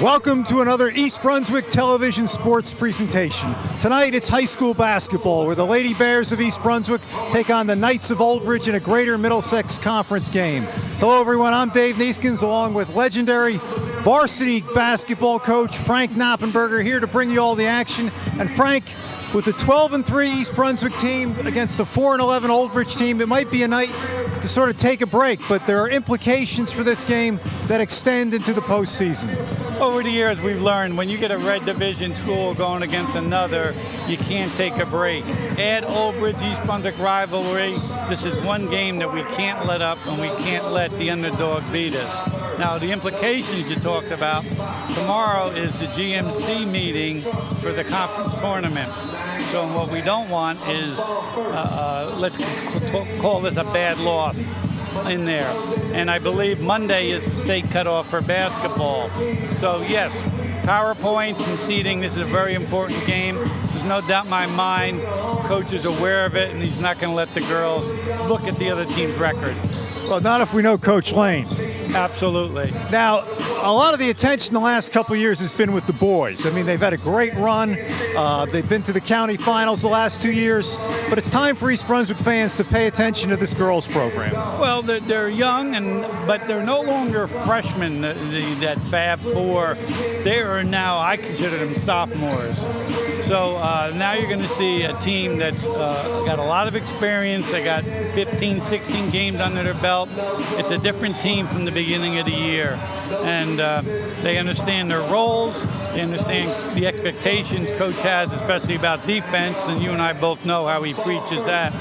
Welcome to another East Brunswick television sports presentation. Tonight it's high school basketball where the Lady Bears of East Brunswick take on the Knights of Old Bridge in a Greater Middlesex Conference game. Hello everyone, I'm Dave Nieskens along with legendary varsity basketball coach Frank Noppenberger here to bring you all the action. And Frank, with the 12-3 East Brunswick team against the 4-11 Old Bridge team, it might be a night to sort of take a break, but there are implications for this game that extend into the postseason. Over the years, we've learned when you get a red division school going against another, you can't take a break. Add Old Bridge East Brunswick rivalry. This is one game that we can't let up, and we can't let the underdog beat us. Now, the implications you talked about, tomorrow is the GMC meeting for the conference tournament. So what we don't want is, let's call this a bad loss in there. And I believe Monday is the state cutoff for basketball. So yes, PowerPoints and seeding, this is a very important game. There's no doubt in my mind, coach is aware of it, and he's not going to let the girls look at the other team's record. Well, not if we know Coach Lane. Absolutely. Now, a lot of the attention the last couple of years has been with the boys. I mean, they've had a great run. They've been to the county finals the last 2 years. But it's time for East Brunswick fans to pay attention to this girls program. Well, they're young, but they're no longer freshmen, that Fab Four. They are now, I consider them sophomores. So now you're going to see a team that's got a lot of experience. They got 15, 16 games under their belt. It's a different team from the beginning of the year. And they understand their roles. They understand the expectations Coach has, especially about defense. And you and I both know how he preaches that.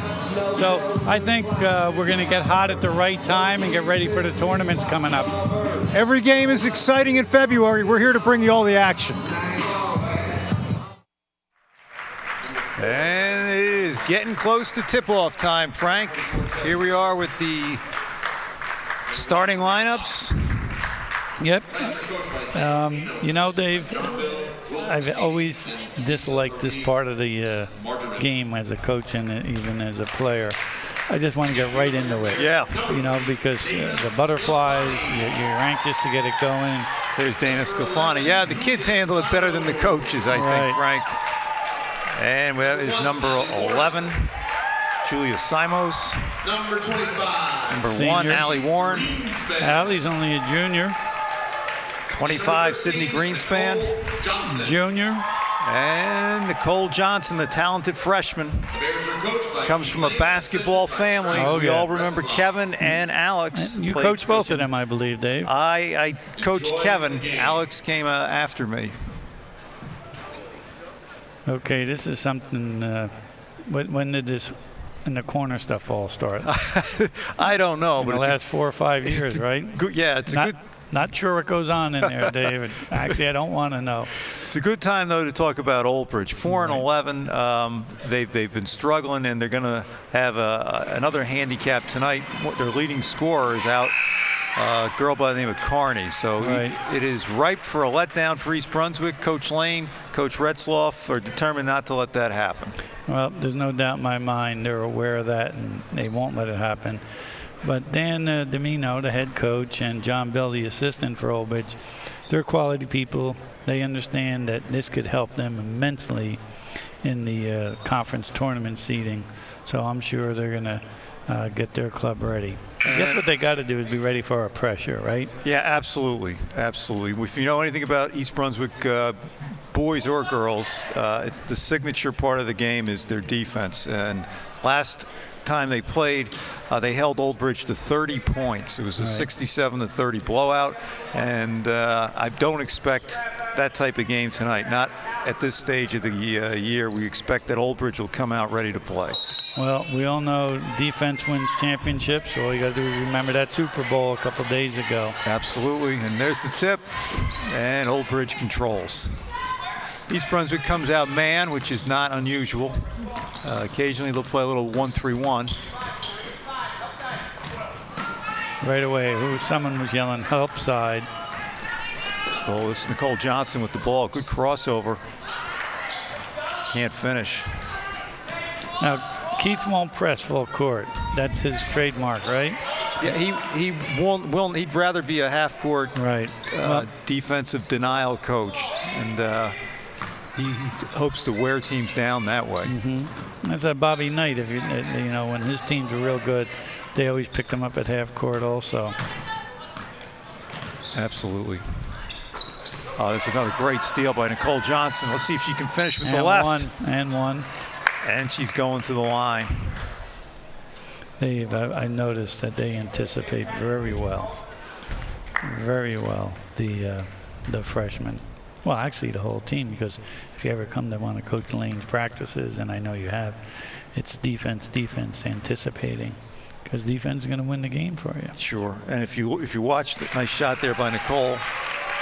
So I think we're going to get hot at the right time and get ready for the tournaments coming up. Every game is exciting in February. We're here to bring you all the action. And it is getting close to tip-off time, Frank. Here we are with the starting lineups. Yep. You know, Dave, I've always disliked this part of the game as a coach and even as a player. I just want to get right into it. Yeah. You know, because the butterflies, you're anxious to get it going. There's Dana Scafani. Yeah, the kids handle it better than the coaches, I think, Frank. And we have his number 11, Julia Simos. Number 25. Number Senior. 1, Allie Warren. Allie's only a junior. 25, Sydney Greenspan. Junior. And Nicole Johnson, the talented freshman. Comes from a basketball family. We all remember Kevin and Alex. You coached both of them, I believe, Dave. I coached Kevin. Alex came after me. Okay, this is something. When did this in the corner stuff all start? I don't know. In but the last 4 or 5 years, right? Yeah, it's a good. Not sure what goes on in there, David. Actually, I don't want to know. It's a good time, though, to talk about Old Bridge. 4-11. They've been struggling, and they're going to have another handicap tonight. Their leading scorer is out. A girl by the name of Carney. So it is ripe for a letdown for East Brunswick. Coach Lane, Coach Retzloff are determined not to let that happen. Well, there's no doubt in my mind they're aware of that, and they won't let it happen. But Dan Domino, the head coach, and John Bell, the assistant for Old Bridge, they're quality people. They understand that this could help them immensely in the conference tournament seeding. So I'm sure they're going to get their club ready. I guess what they got to do is be ready for our pressure, right? Yeah, absolutely. Absolutely. If you know anything about East Brunswick boys or girls, it's the signature part of the game is their defense. And last time they played, they held Old Bridge to 30 points. It was a 67-30 blowout. And I don't expect that type of game tonight. Not at this stage of the year. We expect that Old Bridge will come out ready to play. Well, we all know defense wins championships. All you got to do is remember that Super Bowl a couple days ago. Absolutely. And there's the tip. And Old Bridge controls. East Brunswick comes out man, which is not unusual. Occasionally they'll play a little 1-3-1. Right away, someone was yelling help side. Stole this. Nicole Johnson with the ball. Good crossover. Can't finish. Now, Keith won't press full court. That's his trademark, right? Yeah, he'd rather be a half-court defensive denial coach, and he hopes to wear teams down that way. That's like Bobby Knight. If you know, when his teams were real good, they always picked him up at half court also. Absolutely. Oh, that's another great steal by Nicole Johnson. Let's see if she can finish with the left. One. And she's going to the line. I noticed that they anticipate very well, the freshmen. Well, actually the whole team, because if you ever come to one of Coach Lane's practices, and I know you have, it's defense, anticipating, because defense is going to win the game for you. Sure. And if you watch the nice shot there by Nicole,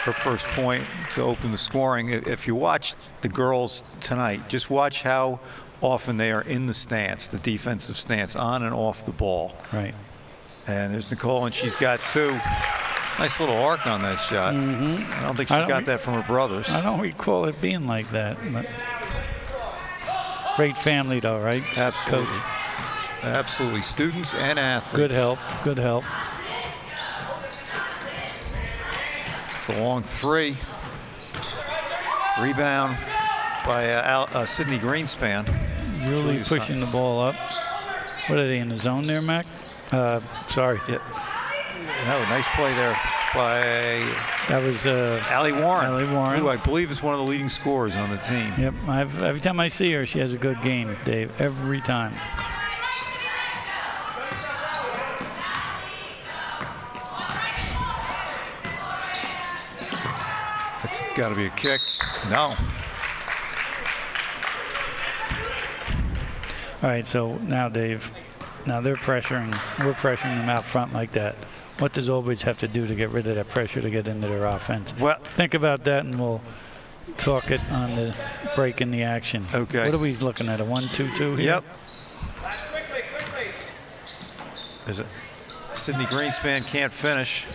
her first point to open the scoring. If you watch the girls tonight, just watch how often they are in the stance, the defensive stance, on and off the ball. Right. And there's Nicole, and she's got two. Nice little arc on that shot. I don't think she got that from her brothers. I don't recall it being like that. But great family, though, right? Absolutely. Coach. Absolutely. Students and athletes. Good help. It's a long three. Rebound by Sydney Greenspan. Julie pushing the ball up. What are they in the zone there, Mac? Sorry. Yeah. No, nice play there by that was Allie Warren, who I believe is one of the leading scorers on the team. Yep. Every time I see her, she has a good game, Dave. Every time. It's got to be a kick. No. All right, so now, Dave, we're pressuring them out front like that. What does Old Bridge have to do to get rid of that pressure to get into their offense? Well, think about that, and we'll talk it on the break in the action. Okay. What are we looking at, a 1-2-2 here? Yep. There's a Sydney Greenspan can't finish.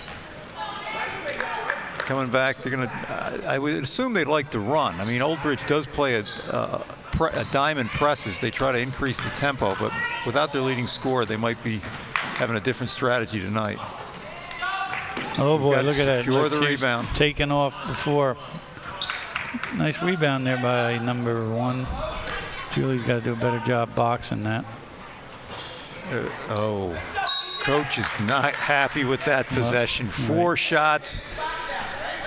Coming back, they're going to, I would assume they'd like to run. I mean, Old Bridge does play a diamond presses. They try to increase the tempo, but without their leading scorer, they might be having a different strategy tonight. Oh boy, look at that. Secure the rebound. Taken off before. Nice rebound there by number 1. Julie's got to do a better job boxing that. Coach is not happy with that possession. 4 shots.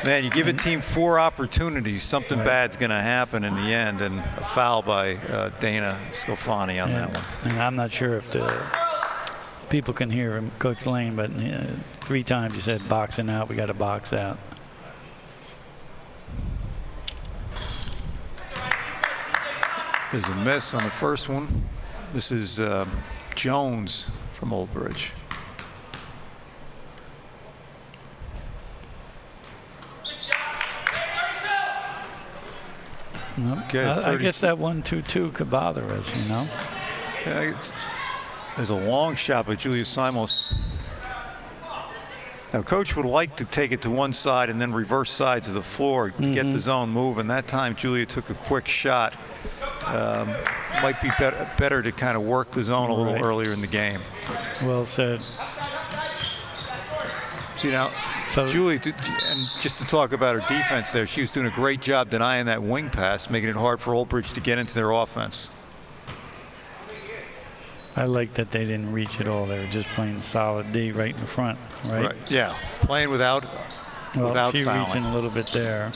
Man, you give a team 4 opportunities, something bad's going to happen in the end, and a foul by Dana Scalfani on that one. And I'm not sure if the people can hear him, Coach Lane, but 3 times he said boxing out, we got to box out. There's a miss on the first one. This is Jones from Old Bridge. Okay, I guess that 1-2-2 could bother us, you know. Yeah, there's a long shot by Julia Simos. Now, Coach would like to take it to one side and then reverse sides of the floor to get the zone moving. That time, Julia took a quick shot. Might be better to kind of work the zone a little earlier in the game. Well said. See now, Julie, and just to talk about her defense there, she was doing a great job denying that wing pass, making it hard for Old Bridge to get into their offense. I like that they didn't reach at all. They were just playing solid D right in front, right? Yeah, playing without she fouling. Reaching a little bit there.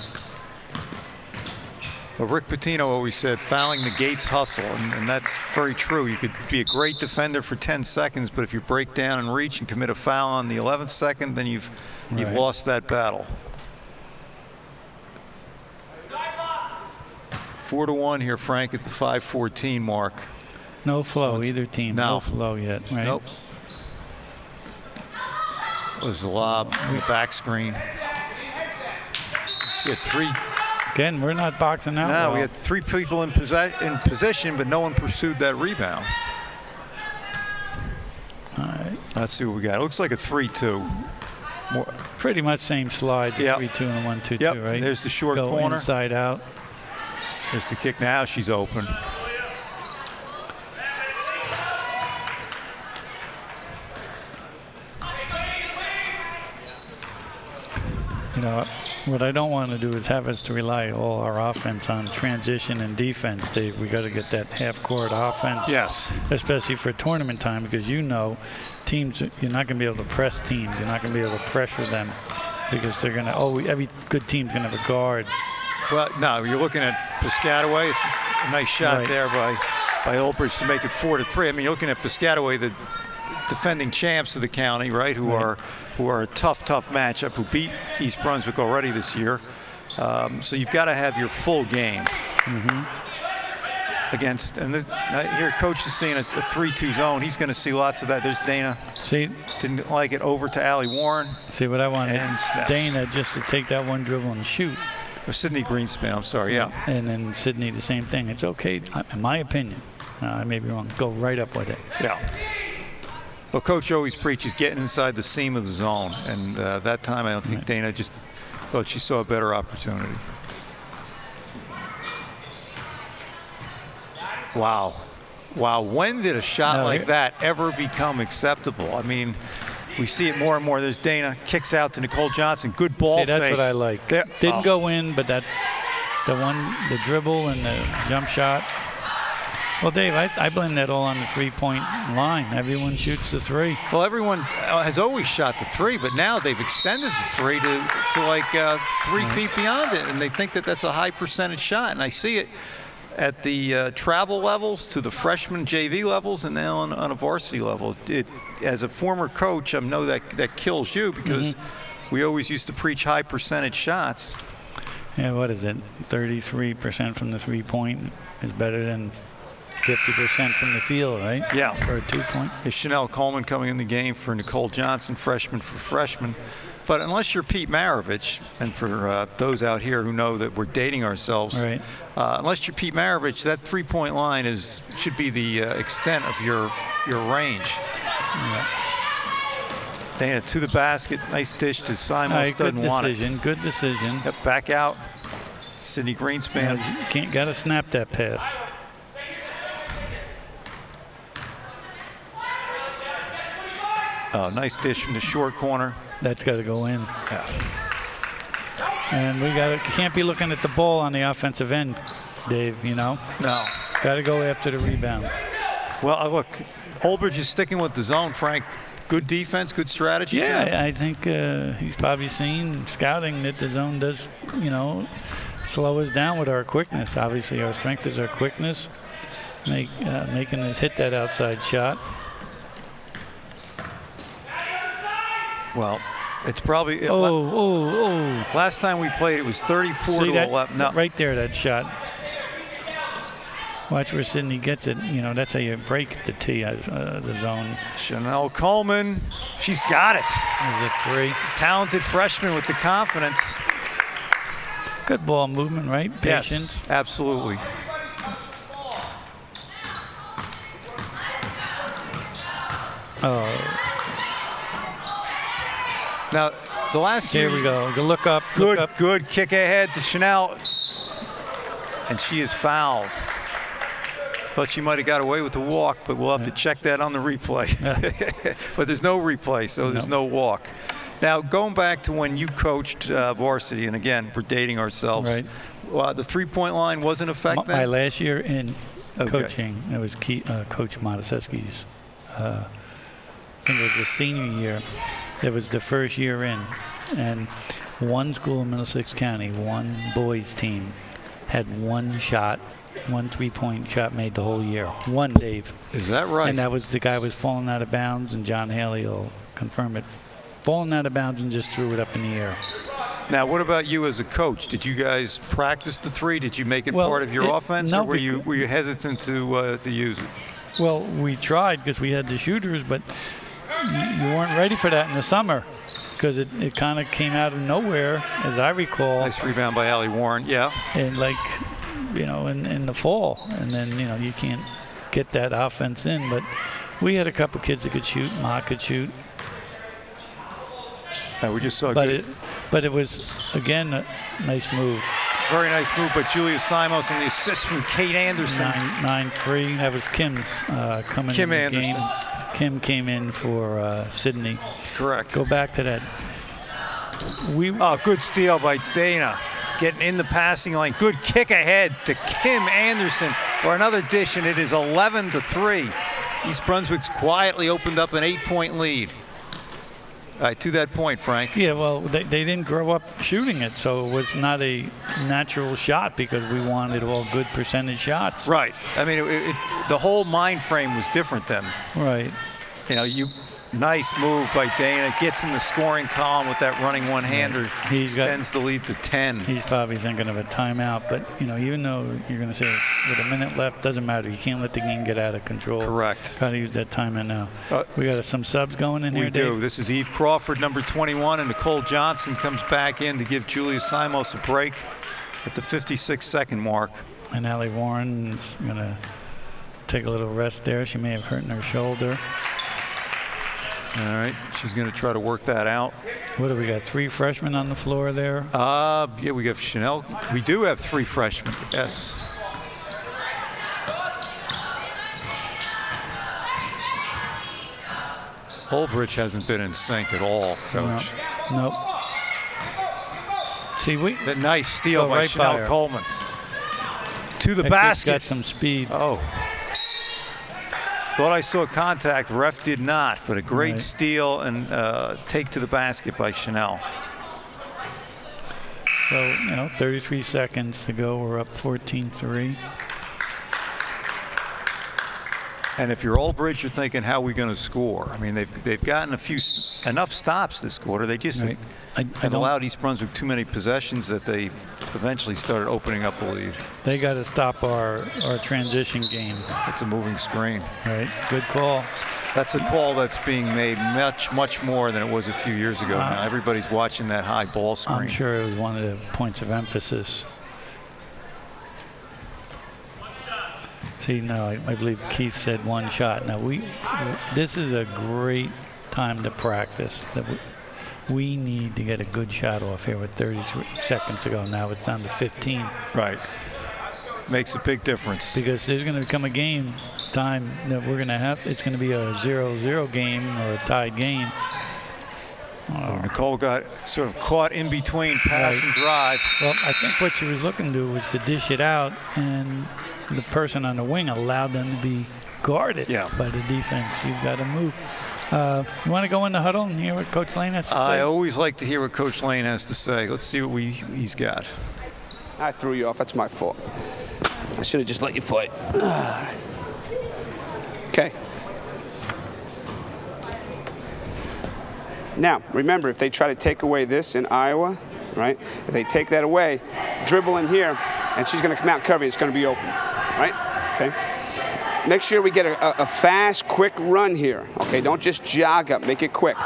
Well, Rick Pitino always said fouling negates hustle, and that's very true. You could be a great defender for 10 seconds, but if you break down and reach and commit a foul on the 11th second, then you've lost that battle. 4-1 here, Frank, at the 5:14 mark. No flow, either team. No flow yet, right? Nope. It was the lob, the back screen. We had 3. Again, we're not boxing out. No, we had 3 people in position, but no one pursued that rebound. All right. Let's see what we got. It looks like a 3-2. Pretty much same slide, 3-2 and a 1-2-2, right? There's the short Go corner. Inside out. There's the kick. Now she's open. know, what I don't want to do is have us to rely all our offense on transition and defense, Dave. We got to get that half-court offense. Yes. Especially for tournament time, because teams, you're not going to be able to press teams. You're not going to be able to pressure them because they're going to, every good team's going to have a guard. Well, no, you're looking at Piscataway. It's a nice shot there by Oldbridge to make it 4-3. I mean, you're looking at Piscataway, the defending champs of the county, right? Who are a tough matchup, who beat East Brunswick already this year. So you've got to have your full game against. And here, coach is seeing a 3-2 zone. He's going to see lots of that. There's Dana. See, didn't like it over to Allie Warren. See what I wanted, Dana just to take that one dribble and shoot. Or Sydney Greenspan, I'm sorry, yeah. And then Sydney, the same thing. It's okay, in my opinion. I may be wrong. Go right up with it. Yeah. Well, Coach always preaches getting inside the seam of the zone. And that time, I don't think Dana just thought she saw a better opportunity. Wow. When did a shot like that ever become acceptable? I mean, we see it more and more. There's Dana, kicks out to Nicole Johnson. Good ball fake. That's what I like. Didn't go in, but that's the dribble and the jump shot. Well, Dave, I blame that all on the three-point line. Everyone shoots the three. Well, everyone has always shot the three, but now they've extended the three to like 3 feet beyond it, and they think that that's a high percentage shot. And I see it at the travel levels, to the freshman JV levels, and now on a varsity level. As a former coach, I know that kills you because we always used to preach high percentage shots. Yeah, what is it? 33% from the three-point is better than 50% from the field, right? Yeah. For a 2-point. Is Chanel Coleman coming in the game for Nicole Johnson, freshman for freshman. But unless you're Pete Maravich, and for those out here who know that we're dating ourselves, right. Unless you're Pete Maravich, that three-point line should be the extent of your range. Yeah. Dana to the basket, nice dish to Simons, doesn't want it. Good decision. Yep, back out, Sydney Greenspan. Got to snap that pass. Oh, nice dish from the short corner. That's got to go in. Yeah. And can't be looking at the ball on the offensive end, Dave, No. Got to go after the rebound. Well, look, Oldbridge is sticking with the zone, Frank. Good defense, good strategy. Yeah, I think he's probably seen scouting that the zone does, slow us down with our quickness. Obviously, our strength is our quickness, making us hit that outside shot. Well, it's probably. Last time we played, it was 34 to 11. No. Right there, that shot. Watch where Sydney gets it. That's how you break the tee, the zone. Chanel Coleman, she's got it. There's a three. Talented freshman with the confidence. Good ball movement, right? Patience. Yes, absolutely. Oh. Now, the last year. Here we go. Look up. Good kick ahead to Chanel. And she is fouled. Thought she might have got away with the walk, but we'll have to check that on the replay. But there's no replay, so there's no walk. Now, going back to when you coached varsity, and again, we're dating ourselves. Right. The three-point line was in effect then? My last year in coaching, it was Coach Mataseski's. I think it was the senior year. It was the first year in, and one school in Middlesex County, one boys team, had one three-point shot made the whole year. One, Dave. Is that right? And that was the guy was falling out of bounds, and John Haley will confirm it. Falling out of bounds and just threw it up in the air. Now, what about you as a coach? Did you guys practice the three? Did you make it part of your offense, or were you hesitant to use it? Well, we tried because we had the shooters, but you weren't ready for that in the summer because it kind of came out of nowhere, as I recall. Nice rebound by Allie Warren, yeah. And in the fall, and then you can't get that offense in. But we had a couple kids that could shoot. Ma could shoot. We just saw. But it was again a nice move. Very nice move by Julia Simos, and the assist from Kate Anderson. 9-3. That was Kim coming in the Anderson. game. Kim came in for Sydney. Correct. Go back to that. Good steal by Dana. Getting in the passing lane. Good kick ahead to Kim Anderson for another dish, and it is 11-3. East Brunswick's quietly opened up an 8-point lead. To that point, Frank. Yeah, well, they didn't grow up shooting it, so it was not a natural shot because we wanted all good percentage shots. Right. I mean, the whole mind frame was different then. Right. Nice move by Dana. Gets in the scoring column with that running one-hander. He extends the lead to 10. He's probably thinking of a timeout, but even though you're going to say with a minute left, doesn't matter. You can't let the game get out of control. Correct. Got to use that timeout now. We got some subs going in here, Dave? We do. This is Eve Crawford, number 21, and Nicole Johnson comes back in to give Julia Simos a break at the 56-second mark. And Allie Warren's going to take a little rest there. She may have hurt her shoulder. All right, she's going to try to work that out. What do we got? 3 freshmen on the floor there? Yeah, we have Chanel. We do have 3 freshmen. Yes. Holbridge hasn't been in sync at all, Coach. Nope. See, that nice steal by right Chanel by Coleman to the basket. Got some speed. Oh. Thought I saw contact. Ref did not, but a great steal and take to the basket by Chanel. So, 33 seconds to go. We're up 14-3. And if you're Old Bridge, you're thinking, how are we going to score? I mean, they've gotten enough stops this quarter. They just have allowed East Brunswick too many possessions that they eventually started opening up the lead. They got to stop our transition game. It's a moving screen. Right. Good call. That's a call that's being made much more than it was a few years ago. Now everybody's watching that high ball screen. I'm sure it was one of the points of emphasis. See, no, I believe Keith said 1 shot. Now this is a great time to practice. We need to get a good shot off here with 30 seconds to go. Now it's down to 15. Right. Makes a big difference. Because there's going to come a game time that we're going to have. It's going to be a 0-0 game or a tied game. Nicole got sort of caught in between pass and drive. Well, I think what she was looking to do was to dish it out, and the person on the wing allowed them to be guarded by the defense. You've got to move. You want to go in the huddle and hear what Coach Lane has to say? I always like to hear what Coach Lane has to say. Let's see what he's got. I threw you off. That's my fault. I should have just let you play. Okay. Now, remember, if they try to take away this in Iowa, right? If they take that away, dribble in here, and she's going to come out covering. It's going to be open, right? Okay. Make sure we get a fast, quick run here. Okay, don't just jog up. Make it quick.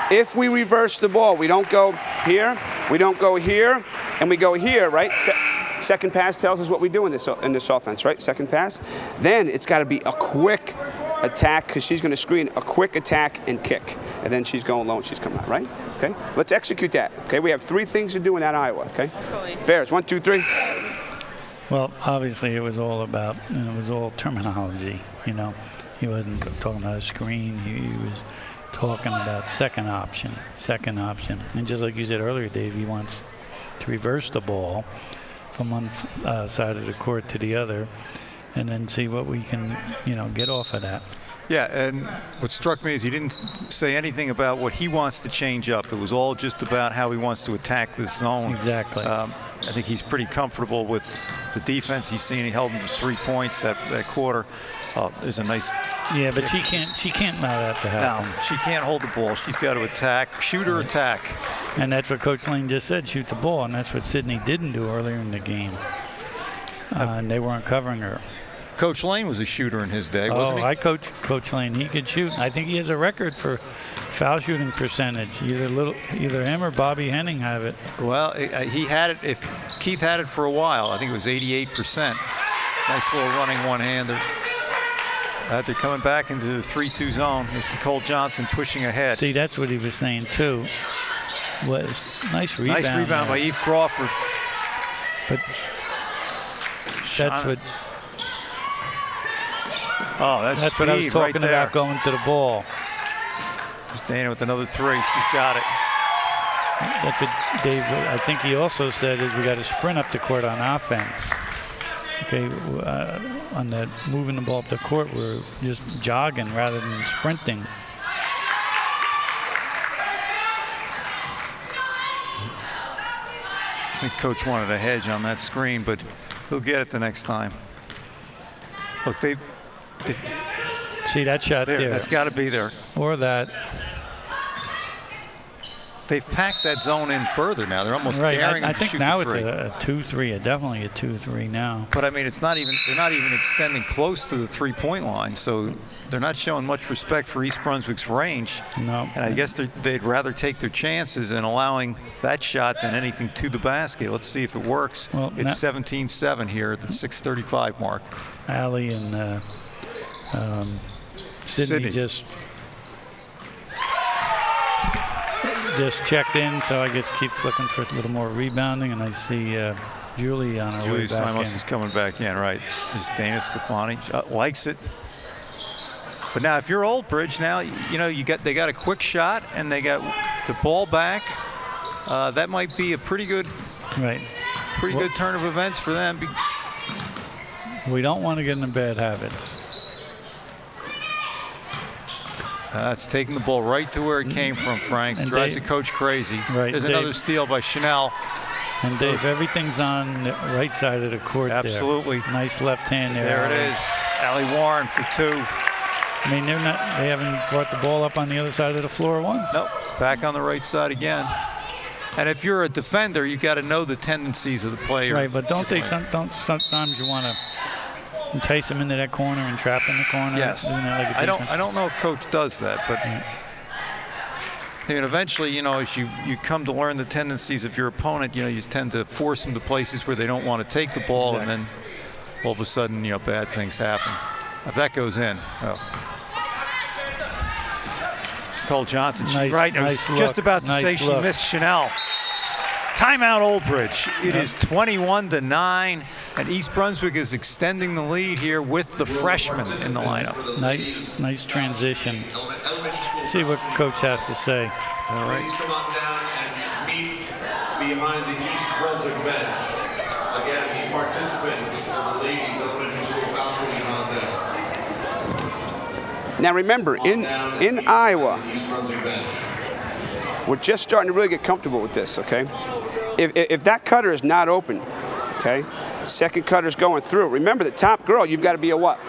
If we reverse the ball, we don't go here, we don't go here, and we go here, right? Second pass tells us what we do in this offense, right? Second pass. Then it's got to be a quick attack because she's going to screen a quick attack and kick. And then she's going low and she's coming out, right? Okay, let's execute that. Okay, we have 3 things to do in that Iowa, okay? Bears, 1, 2, 3. Well, obviously it was all about, it was all terminology, He wasn't talking about a screen. He was talking about second option. And just like you said earlier, Dave, he wants to reverse the ball from one side of the court to the other and then see what we can, get off of that. Yeah, and what struck me is he didn't say anything about what he wants to change up. It was all just about how he wants to attack this zone. Exactly. I think he's pretty comfortable with the defense he's seen. He held him to 3 points that quarter. There's a nice. Yeah, but she can't allow that to happen. No, she can't hold the ball. She's got to attack, shoot or attack. And that's what Coach Lane just said, shoot the ball. And that's what Sydney didn't do earlier in the game. And they weren't covering her. Coach Lane was a shooter in his day, wasn't he? I coached Coach Lane. He could shoot. I think he has a record for foul shooting percentage. Either him or Bobby Henning have it. Well, he had it. If Keith had it for a while, I think it was 88%. Nice little running one-hander. They're coming back into the 3-2 zone. There's Nicole Johnson pushing ahead. See, that's what he was saying too. Was nice rebound. Nice rebound by Eve Crawford. But that's what. Oh, that's what I was talking about, going to the ball. Just Dana with another 3. She's got it. That's what Dave, I think he also said, is we got to sprint up the court on offense. Okay, on the moving the ball up the court, we're just jogging rather than sprinting. I think Coach wanted a hedge on that screen, but he'll get it the next time. Look, see that shot there? That's got to be there. Or that. They've packed that zone in further now. They're almost daring I them to think shoot now the it's three. a 2-3, definitely a 2-3 now. But I mean, they're not even extending close to the three-point line, so they're not showing much respect for East Brunswick's range. No. And I guess they'd rather take their chances in allowing that shot than anything to the basket. Let's see if it works. Well, it's 17-7 here at the 6:35 mark. Allie and Sydney just checked in, so I guess Keith's looking for a little more rebounding, and I see Julie on her way back Simons in. is coming back in, right? This is Dana Scafani likes it. But now, if you're Old Bridge, now they got a quick shot and they got the ball back. That might be a pretty good good turn of events for them. We don't want to get into bad habits. It's taking the ball right to where it came from, Frank. And Drives Dave, the coach crazy. Right, There's Dave, another steal by Chanel. And Dave, everything's on the right side of the court. Absolutely. There. Nice left hand there. There it is. Allie Warren for 2. I mean, they haven't brought the ball up on the other side of the floor once. Nope. Back on the right side again. And if you're a defender, you got to know the tendencies of the player. Right, but sometimes you want to entice them into that corner and trap in the corner. Yes. I don't know if Coach does that, but I mean, eventually, as you come to learn the tendencies of your opponent, you tend to force them to places where they don't want to take the ball, and then all of a sudden, bad things happen. If that goes in, Nicole Johnson, I was just about to say she missed Chanel. Timeout, Old Bridge. It is 21-9, and East Brunswick is extending the lead here with the freshman in the lineup. Nice transition. See what Coach has to say. All right. Please come on down and meet behind the East Brunswick bench. Again, the participants of the ladies elementary school basketball contest. Now remember, in Iowa, East Brunswick bench. we're just starting to really get comfortable with this, okay? If that cutter is not open, okay, second cutter's going through. Remember, the top girl, you've got to be a what?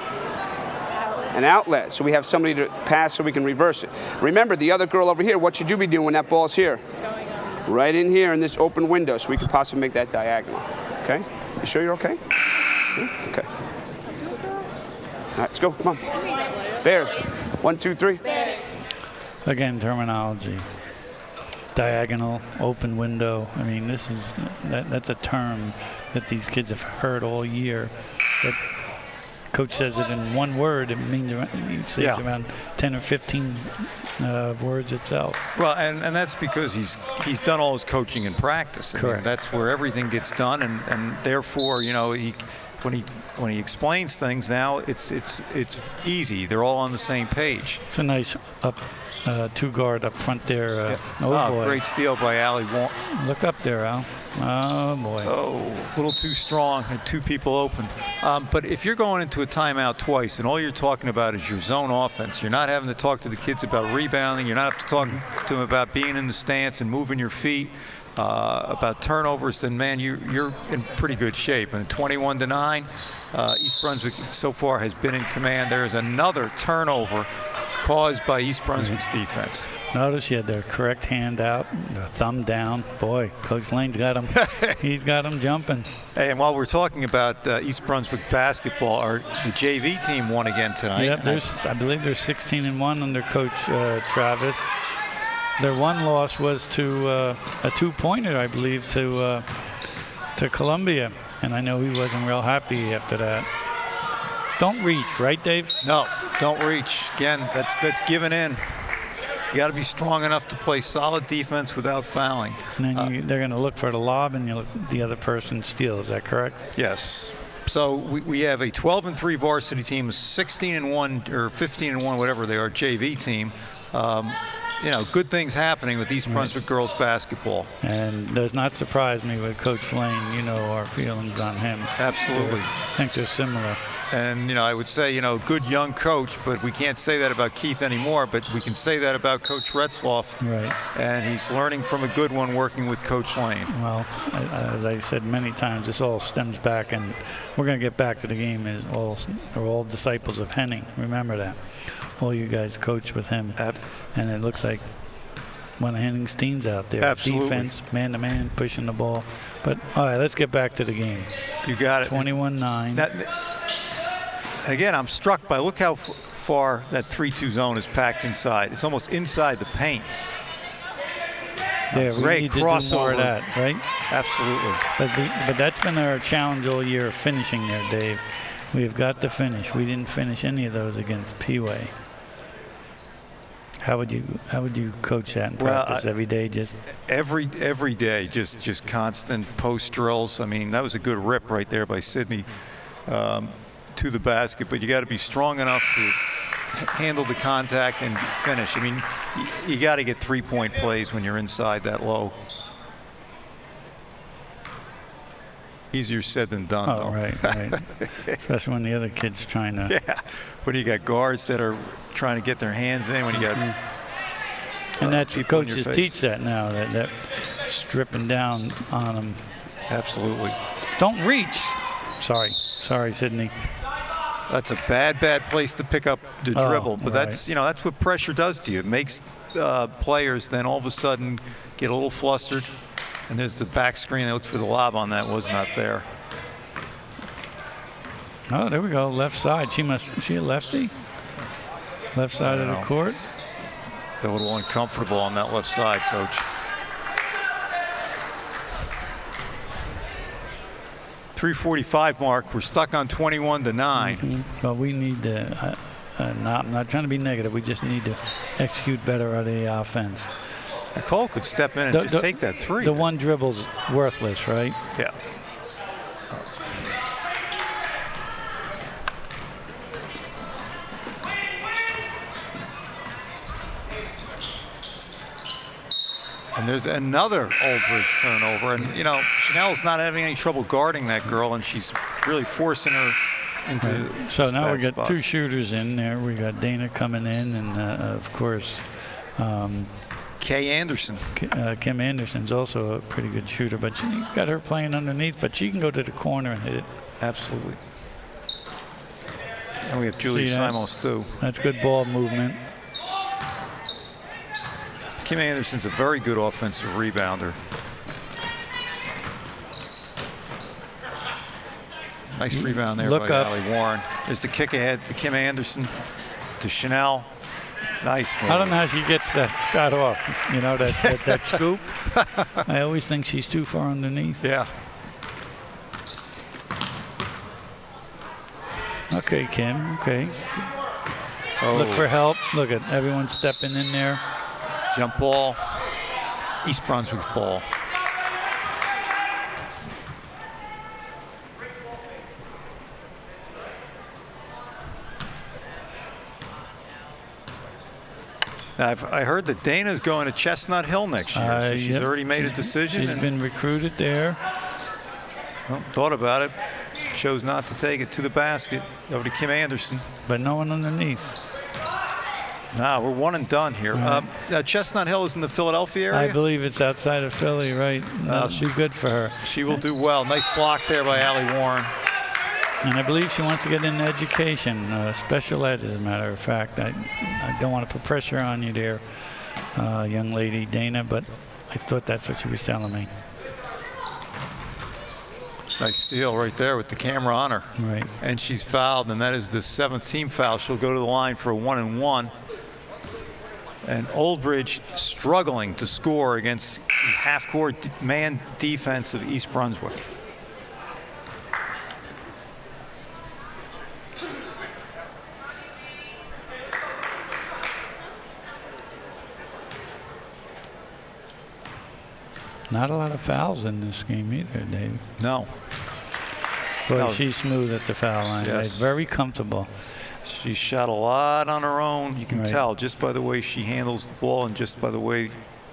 An outlet, so we have somebody to pass so we can reverse it. Remember, the other girl over here, what should you be doing when that ball's here? Right in here in this open window so we can possibly make that diagonal, okay? You sure you're okay? Okay. All right, let's go, come on. Bears, 1, 2, 3. Again, terminology. Diagonal, open window. I mean, that's a term that these kids have heard all year. But Coach says it in one word. It means around 10 or 15 words itself. Well, and that's because he's done all his coaching in practice. Correct. That's where everything gets done, and therefore, when he explains things now, it's easy. They're all on the same page. It's a nice two-guard up front there. Boy. Great steal by Allie Warren. Look up there, Al. Oh, boy. Oh, a little too strong. Had 2 people open. But if you're going into a timeout twice and all you're talking about is your zone offense, you're not having to talk to the kids about rebounding. You're not talking to them about being in the stance and moving your feet, about turnovers, then, man, you're in pretty good shape. And 21-9, East Brunswick so far has been in command. There is another turnover caused by East Brunswick's defense. Notice he had their correct hand out, the thumb down. Boy, Coach Lane's got him. He's got him jumping. Hey, and while we're talking about East Brunswick basketball, the JV team won again tonight. Yep, I believe they're 16-1 under Coach Travis. Their one loss was to a 2-pointer, I believe, to Columbia, and I know he wasn't real happy after that. Don't reach, right, Dave? No, don't reach. Again, that's giving in. You got to be strong enough to play solid defense without fouling. And then they're going to look for the lob, and the other person steals. Is that correct? Yes. So we have a 12-3 varsity team, a 16-1 or 15-1, whatever they are, JV team. good things happening with East Brunswick girls basketball. And does not surprise me with Coach Lane. You know our feelings on him. Absolutely. I think they're similar. And, I would say, good young coach, but we can't say that about Keith anymore, but we can say that about Coach Retzloff. Right. And he's learning from a good one working with Coach Lane. Well, as I said many times, this all stems back, and we're going to get back to the game, are all disciples of Henning. Remember that. All you guys coach with him. And it looks like one of Henning's teams out there. Absolutely. Defense, man-to-man, pushing the ball. But, all right, let's get back to the game. You got it. 21-9. Again, I'm struck by, look how far that 3-2 zone is packed inside. It's almost inside the paint. There, we Great need crossover. to do more of that, right? Absolutely. But that's been our challenge all year, finishing there, Dave. We've got to finish. We didn't finish any of those against Peeway. How would you coach that in practice every day? Just every day, just constant post drills. I mean, that was a good rip right there by Sydney to the basket. But you got to be strong enough to handle the contact and finish. I mean, you got to get 3-point plays when you're inside that low. Easier said than done, though. Right. Especially when the other kid's trying to. Yeah, when you got guards that are trying to get their hands in, when you got. And that's coaches teach that now. That stripping down on them. Absolutely. Don't reach. Sorry, Sydney. That's a bad place to pick up the dribble. But that's that's what pressure does to you. It makes players then all of a sudden get a little flustered. And there's the back screen. They looked for the lob on that. Was not there. Oh, there we go. Left side. She a lefty? Left side of the court. They're a little uncomfortable on that left side, Coach. 3:45 mark. We're stuck on 21-9. But we need to. I'm not trying to be negative. We just need to execute better out of the offense. Nicole could step in and just take that three. The one dribble's worthless, right? Yeah. And there's another Oldbridge turnover. And, Chanel's not having any trouble guarding that girl, and she's really forcing her into So now we got spots. two shooters in there. We got Dana coming in, and, of course, Kay Anderson. Kim Anderson's also a pretty good shooter, but she's got her playing underneath, but she can go to the corner and hit it. Absolutely. And we have Julie Simos, too. That's good ball movement. Kim Anderson's a very good offensive rebounder. Nice rebound there by Allie Warren. There's the kick ahead to Kim Anderson, to Chanel. Nice move. I don't know how she gets that shot off. That scoop. I always think she's too far underneath. Yeah. Okay, Kim. Okay. Oh. Look for help. Look at everyone stepping in there. Jump ball. East Brunswick ball. I heard that Dana's going to Chestnut Hill next year, so she's already made a decision. She's been recruited there. Well, thought about it. Chose not to take it to the basket. Over to Kim Anderson. But no one underneath. Nah, we're one and done here. Chestnut Hill is in the Philadelphia area? I believe it's outside of Philly, right? That'll be good for her. She will do well. Nice block there by Allie Warren. And I believe she wants to get into education, special ed, as a matter of fact. I don't want to put pressure on you there, young lady, Dana, but I thought that's what she was telling me. Nice steal right there with the camera on her. Right. And she's fouled, and that is the 7th team foul. She'll go to the line for a 1-and-1. And Oldbridge struggling to score against the half-court man defense of East Brunswick. Not a lot of fouls in this game either, Dave. No. Boy, she's smooth at the foul line. Yes. Right? Very comfortable. She's shot a lot on her own. You can Right. tell just by the way she handles the ball and just by the way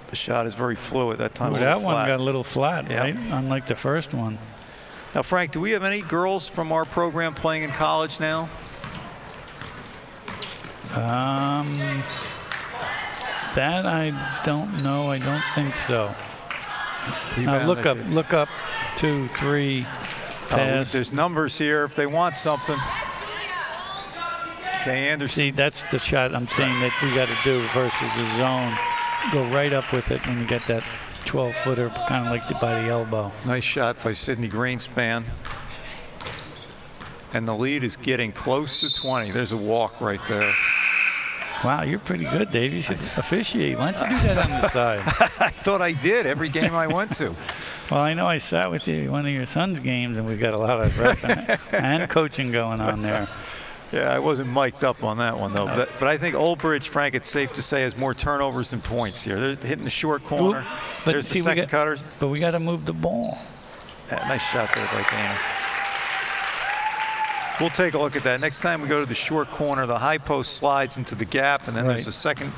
the shot is very fluid. That time Well, a little that one flat. got a little flat, Yep. right? Unlike the first one. Now, Frank, do we have any girls from our program playing in college now? That I don't know. I don't think so. Now Rebound, look up 2, 3, pass. There's numbers here if they want something. Okay, Anderson. See, that's the shot I'm saying that we got to do versus a zone. Go right up with it when you get that 12-footer, kind of like by the elbow. Nice shot by Sydney Greenspan. And the lead is getting close to 20. There's a walk right there. Wow, you're pretty good, Dave. You should officiate. Why don't you do that on the side? I thought I did every game I went to. Well, I know I sat with you at one of your son's games, and we got a lot of rep and coaching going on there. Yeah, I wasn't mic'd up on that one, though. But I think Old Bridge, Frank, it's safe to say, has more turnovers than points here. They're hitting the short corner. But There's see, the second cutters. But we got to move the ball. Yeah, nice shot there by Dana. We'll take a look at that. Next time we go to the short corner, the high post slides into the gap, and then there's a second.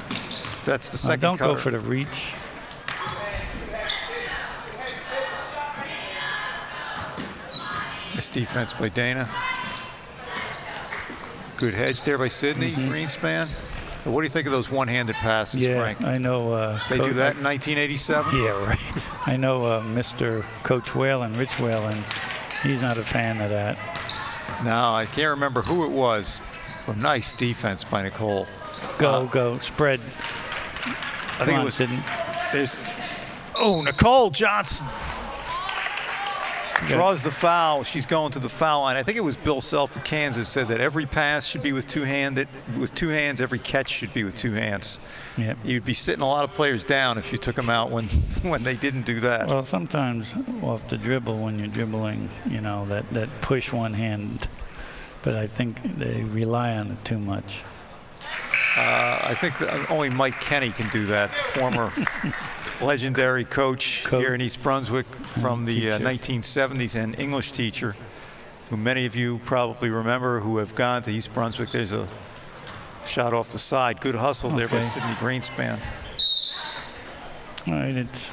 That's the second don't cutter. go for the reach. Nice defense by Dana. Good hedge there by Sydney Greenspan. What do you think of those one-handed passes, Yeah, Frank? I know. They do that in 1987? Yeah, right. I know Mr. Coach Whalen, Rich Whalen, he's not a fan of that. No, I can't remember who it was. Oh, nice defense by Nicole. Go, spread. I think it was. Nicole Johnson draws the foul. She's going to the foul line. I think it was Bill Self of Kansas said that every pass should be with two hands. Every catch should be with two hands. Yep. You'd be sitting a lot of players down if you took them out when they didn't do that. Well, sometimes off the dribble when you're dribbling, that push one hand. But I think they rely on it too much. I think that only Mike Kenny can do that, former legendary coach here in East Brunswick from the 1970s and English teacher, who many of you probably remember who have gone to East Brunswick. There's a shot off the side. Good hustle there by Sydney Greenspan. All right, it's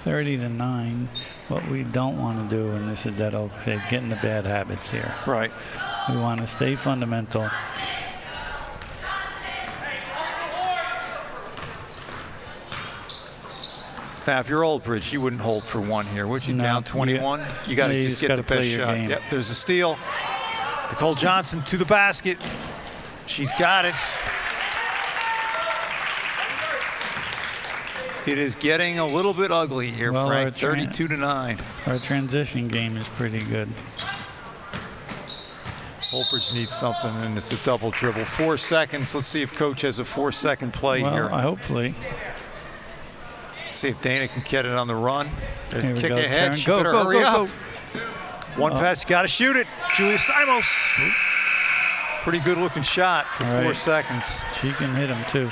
30-9. What we don't want to do, and this is that old say, getting the bad habits here. Right. We want to stay fundamental. Now, if you're Old Bridge, you wouldn't hold for one here, would you? No, Down 21? You got to just get the best shot. Game. Yep, there's a steal. Nicole Johnson to the basket. She's got it. It is getting a little bit ugly here, Frank. 32-9. Our transition game is pretty good. Old Bridge needs something, and it's a double dribble. 4 seconds. Let's see if Coach has a 4-second play here. Hopefully. See if Dana can get it on the run. There's a kick ahead. She go, better go, hurry go, up. One pass, got to shoot it. Julia Simos. Pretty good looking shot for 4 seconds. She can hit him too.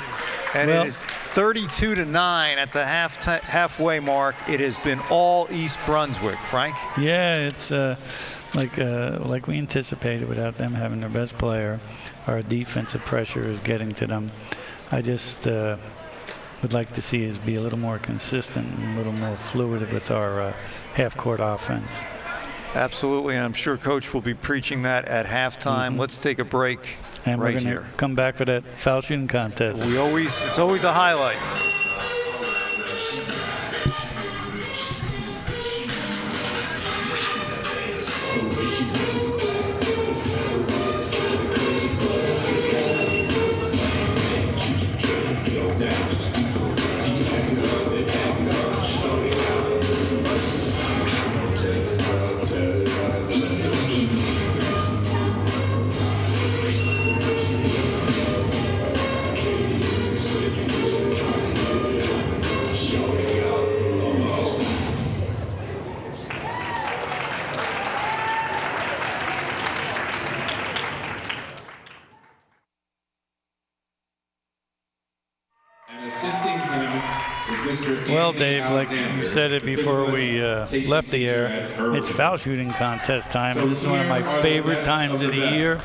And it is 32-9 at the halfway mark. It has been all East Brunswick, Frank. Yeah, it's like we anticipated without them having their best player. Our defensive pressure is getting to them. I just would like to see us be a little more consistent and a little more fluid with our half-court offense. Absolutely, and I'm sure Coach will be preaching that at halftime. Let's take a break and right we're going to come back for that foul shooting contest. It's always a highlight. Well, Dave, like you said it before we left the air, it's foul shooting contest time. And this is one of my favorite times of the year.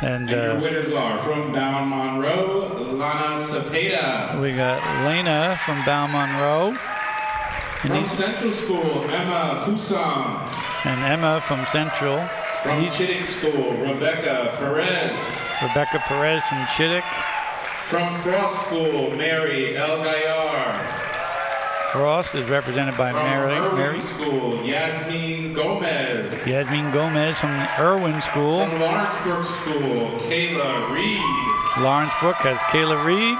And your winners are from Bound Monroe, Lana Cepeda. we got Lena from Bound Monroe. From Central School, Emma Poussin. And Emma from Central. From Chittick School, Rebecca Perez. Rebecca Perez from Chittick. From Frost School, Mary El Gayar. Frost is represented by Mary. Irwin School, Yasmin Gomez. Yasmin Gomez from Irwin School. From Lawrence Brook School, Kayla Reed. Lawrence Brook has Kayla Reed.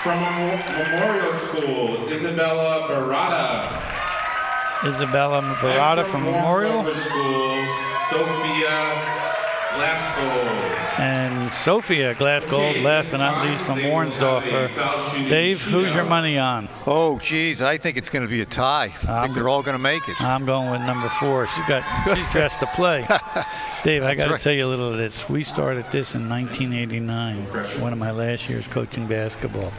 From Memorial School, Isabella Barata. Isabella Barata from Memorial. School, Sophia Glasgow. And Sophia Glasgow, last but not least, from Warnsdorfer. Dave, who's your money on? Oh, geez, I think it's going to be a tie. I think they're all going to make it. I'm going with number 4. She's dressed to play. Dave, I got to tell you a little of this. We started this in 1989, one of my last years coaching basketball.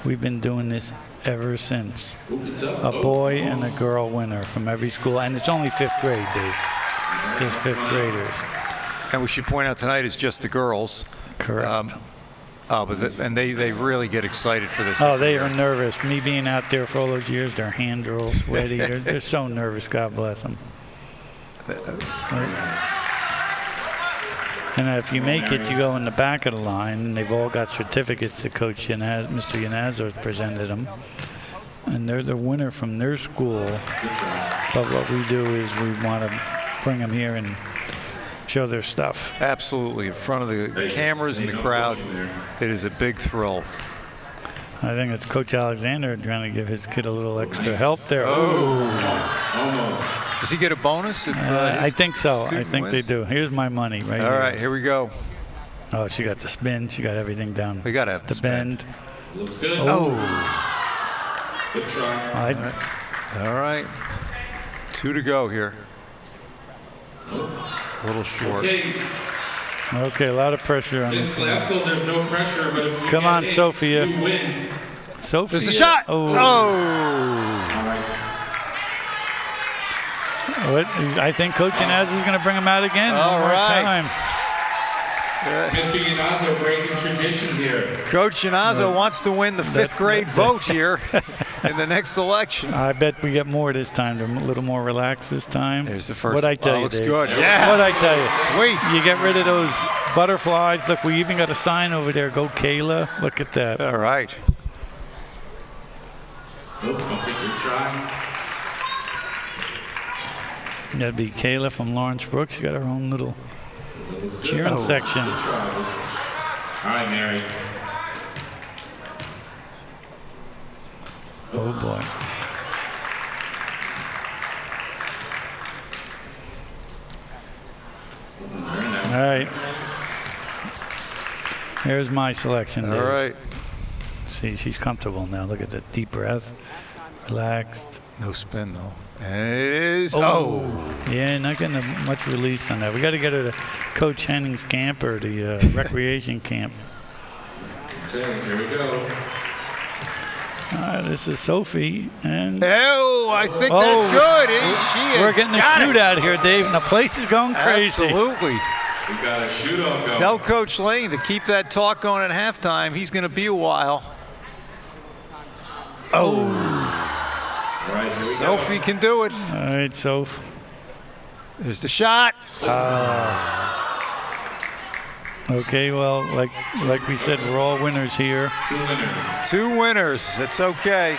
We've been doing this ever since. A boy and a girl winner from every school, and it's only 5th grade, Dave. Just 5th graders. And we should point out tonight it's just the girls. Correct. And they really get excited for this. Oh, they are nervous. Me being out there for all those years, their hands are all sweaty. They're so nervous. God bless them. And if you make it, you go in the back of the line. And they've all got certificates that Coach Mr. Yanazzo has presented them. And they're the winner from their school. But what we do is we want to bring them here and show their stuff. Absolutely. In front of the cameras and the crowd, it is a big thrill. I think it's Coach Alexander trying to give his kid a little extra help there. Does he get a bonus? I think so. I think they do. Here's my money right here. All right, here we go. Oh, she got the spin. She got everything down. We got to have the bend. Looks good. Oh. Good try. All right. 2 to go here. A little short. Okay, a lot of pressure on this. Last goal, there's no pressure, but if you Come on, Sophia. You win. Sophia. There's a shot. Oh. All right. I think Coach Yanazzo is going to bring him out again. All right. Time. Mr. Yanazzo breaking tradition here. Coach Yanazzo wants to win the 5th grade vote here in the next election. I bet we get more this time. They're a little more relaxed this time. There's the first. What'd I tell you, looks Dave? good. Yeah. What'd I tell you? Sweet. You get rid of those butterflies. Look, we even got a sign over there. Go Kayla. Look at that. All right. Nope, don't think we try. That'd be Kayla from Lawrence Brook. She got her own little cheering section. All right, Mary. Oh boy. All right. Here's my selection, Dave. All right. See, she's comfortable now. Look at that deep breath. Relaxed. No spin, though. And it is. Yeah, not getting much release on that. We got to get her to Coach Henning's camp or the recreation camp. Okay, here we go. This is Sophie. And I think that's good. She is. We're getting a shootout here, Dave, and the place is going crazy. Absolutely. We got a shootout going. Tell Coach Lane to keep that talk going at halftime. He's going to be a while. All right, here we Sophie can do it. All right, Soph. There's the shot. Okay, well, like we said, we're all winners here. 2 winners. 2 winners. That's okay.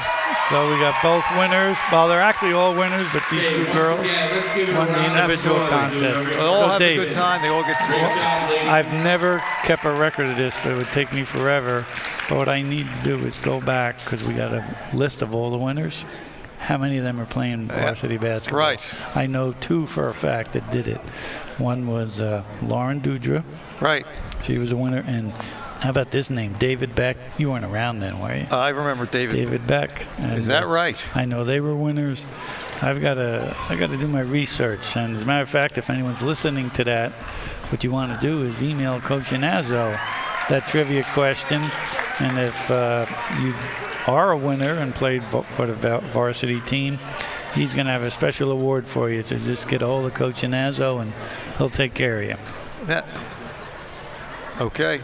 So we got both winners. Well, they're actually all winners, but these 2 girls Let's give it a won the round of individual applause. contest. They all So, have Dave, a good time. They all get certificates. I've never kept a record of this, but it would take me forever. But what I need to do is go back, because we got a list of all the winners. How many of them are playing varsity basketball? Right. I know 2 for a fact that did it. One was Lauren Dudra. Right. She was a winner. And how about this name, David Beck? You weren't around then, were you? I remember David Beck. And, is that right? I know they were winners. I got to do my research. And as a matter of fact, if anyone's listening to that, what you want to do is email Coach Yanazzo that trivia question. And if you are a winner and played for the varsity team, he's going to have a special award for you. So just get a hold of Coach Yanazzo and he'll take care of you. Okay.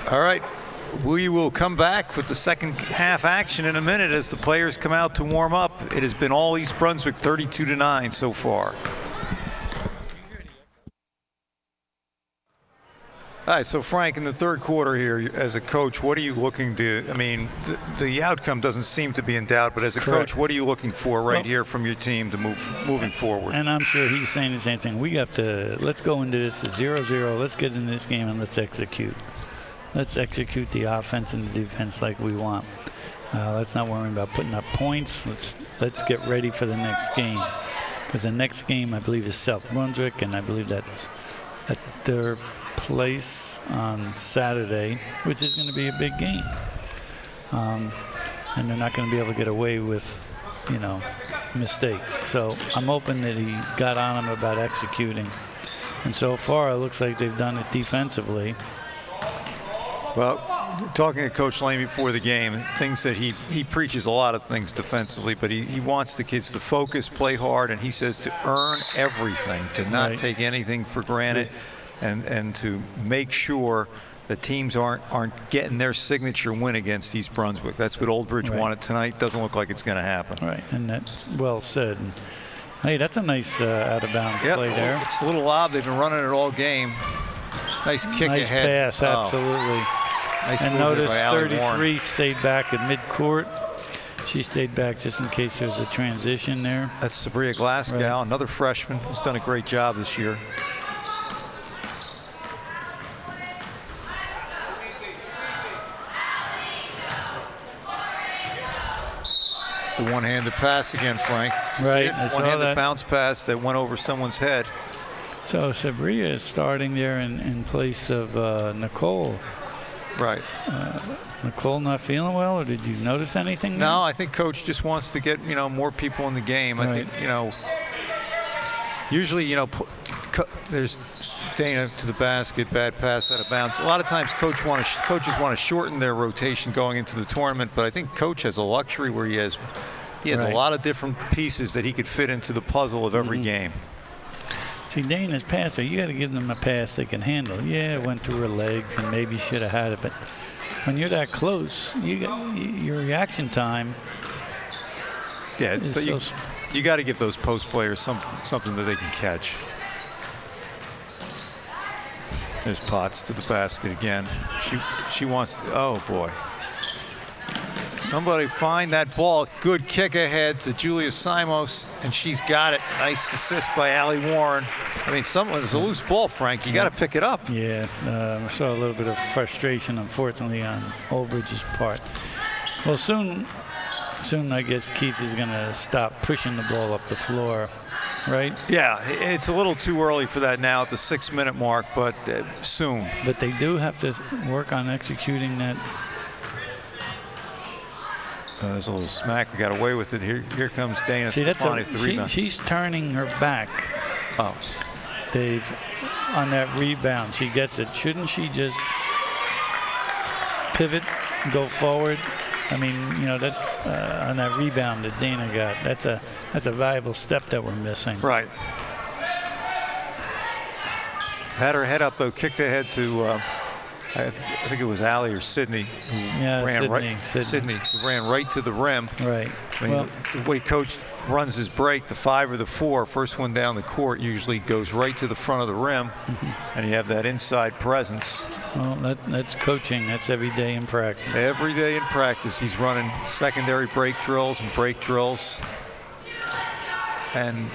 All right. We will come back with the second half action in a minute as the players come out to warm up. It has been all East Brunswick, 32-9 so far. All right, so Frank, in the third quarter here, as a coach, what are you looking to, I mean, the outcome doesn't seem to be in doubt, but as a coach, what are you looking for here from your team to moving forward? And I'm sure he's saying the same thing. We have to, let's go into this at 0-0, let's get in this game and let's execute. Let's execute the offense and the defense like we want. Let's not worry about putting up points. Let's get ready for the next game. Because the next game, I believe, is South Brunswick, and I believe that's at their place on Saturday, which is going to be a big game. And they're not going to be able to get away with, mistakes. So I'm hoping that he got on him about executing. And so far, it looks like they've done it defensively. Well, talking to Coach Lane before the game, things that he preaches a lot of things defensively, but he wants the kids to focus, play hard, and he says to earn everything, to not take anything for granted, and to make sure the teams aren't getting their signature win against East Brunswick. That's what Old Bridge wanted tonight. Doesn't look like it's going to happen. Right, and that's well said. And, hey, that's a nice out-of-bounds play there. It's a little lob. They've been running it all game. Nice kick ahead. Nice pass, absolutely. Nice and move notice by Allie 33 Warren. Stayed back at midcourt. She stayed back just in case there was a transition there. That's Sabria Glasgow, another freshman who's done a great job this year. It's the one-handed pass again, Frank. One-handed bounce pass that went over someone's head. So Sabria is starting there in place of Nicole. Right. Nicole not feeling well, or did you notice anything? No, I think Coach just wants to get more people in the game. I think usually there's Dana to the basket, bad pass out of bounds. A lot of times coaches want to shorten their rotation going into the tournament, but I think Coach has a luxury where he has a lot of different pieces that he could fit into the puzzle of every game. See, Dana's passer, you got to give them a pass they can handle. Yeah, it went through her legs and maybe should have had it, but when you're that close, your reaction time. Yeah, you got to give those post players something that they can catch. There's Potts to the basket again. She wants to. Oh boy. Somebody find that ball. Good kick ahead to Julia Simos, and she's got it. Nice assist by Allie Warren. I mean, there's a loose ball, Frank. You got to pick it up. Yeah, I saw a little bit of frustration, unfortunately, on Old Bridge's part. Well, soon I guess Keith is going to stop pushing the ball up the floor, right? Yeah, it's a little too early for that now at the 6-minute mark, but soon. But they do have to work on executing that. There's a little smack. We got away with it. Here comes Dana. See, she's turning her back. Oh, Dave, on that rebound, she gets it. Shouldn't she just pivot, go forward? I mean, that's on that rebound that Dana got. That's a valuable step that we're missing. Right. Had her head up though, kicked ahead to. I think it was Allie or Sydney who Sydney who ran right to the rim. Right. I mean, the way Coach runs his break, the 5 or the 4, first one down the court usually goes right to the front of the rim, and you have that inside presence. Well, that's coaching. That's every day in practice. Every day in practice, he's running secondary break drills and break drills. And,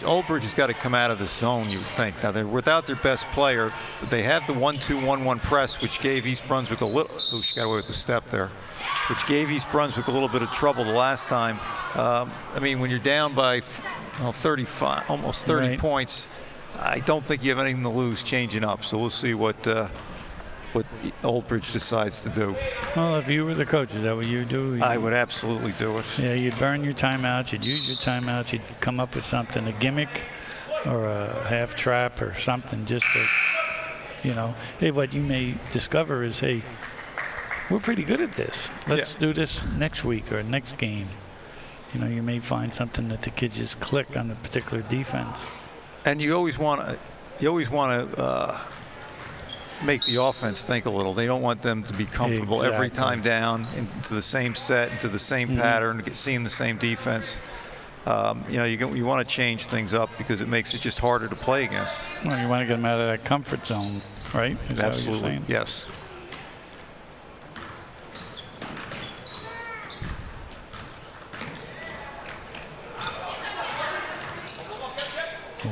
Old Bridge has got to come out of the zone, you would think. Now, they're without their best player, but they have the 1-2-1-1 press, which gave East Brunswick a little – oh, she got away with the step there – which gave East Brunswick a little bit of trouble the last time. I mean, when you're down by 35, almost 30 points, I don't think you have anything to lose changing up. So we'll see what Old Bridge decides to do. Well, if you were the coach, is that what you would do? I would absolutely do it. Yeah, you'd burn your timeouts. You'd use your timeouts. You'd come up with something, a gimmick or a half trap or something just to, hey, what you may discover is, hey, we're pretty good at this. Let's do this next week or next game. You may find something that the kids just click on a particular defense. And you always want to make the offense think a little. They don't want them to be comfortable every time down into the same set, into the same pattern, seeing the same defense. You know, you want to change things up because it makes it just harder to play against. Well, you want to get them out of that comfort zone, right? Is that what you're saying? Yes.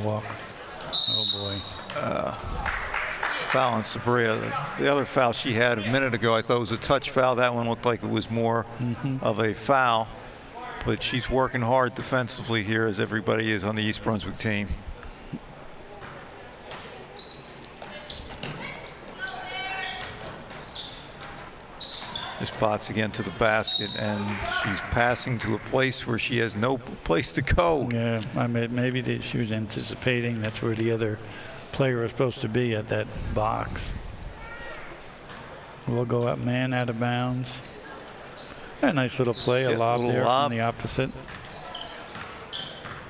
Walk. Oh boy. Foul on Sabria. The other foul she had a minute ago, I thought was a touch foul. That one looked like it was more of a foul. But she's working hard defensively here, as everybody is on the East Brunswick team. This Potts again to the basket, and she's passing to a place where she has no place to go. Yeah, I mean, maybe she was anticipating that's where the other player was supposed to be, at that box. We'll go up, man out of bounds. A nice little play, a lob there from the opposite.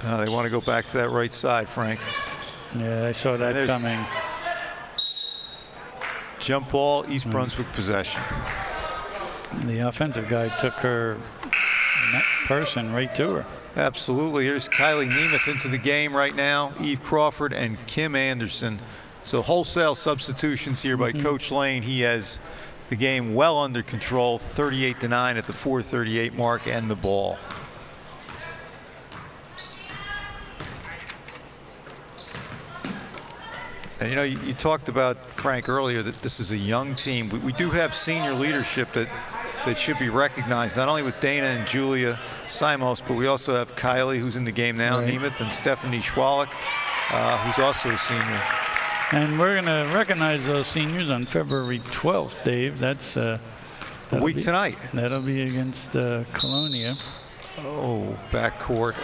They want to go back to that right side, Frank. Yeah, I saw that coming. Jump ball, East Brunswick possession. The offensive guy took her person right to her. Absolutely. Here's Kylie Nemeth into the game right now. Eve Crawford and Kim Anderson. So wholesale substitutions here by Coach Lane. He has the game well under control, 38-9 at the 4:38 mark, and the ball. And you know, you talked about, Frank, earlier that this is a young team. We do have senior leadership that should be recognized, not only with Dana and Julia Simos, but we also have Kylie, who's in the game now, Nemeth, and Stephanie Schwalik, who's also a senior. And we're going to recognize those seniors on February 12th, Dave. That's a week tonight. That'll be against Colonia. Oh, backcourt.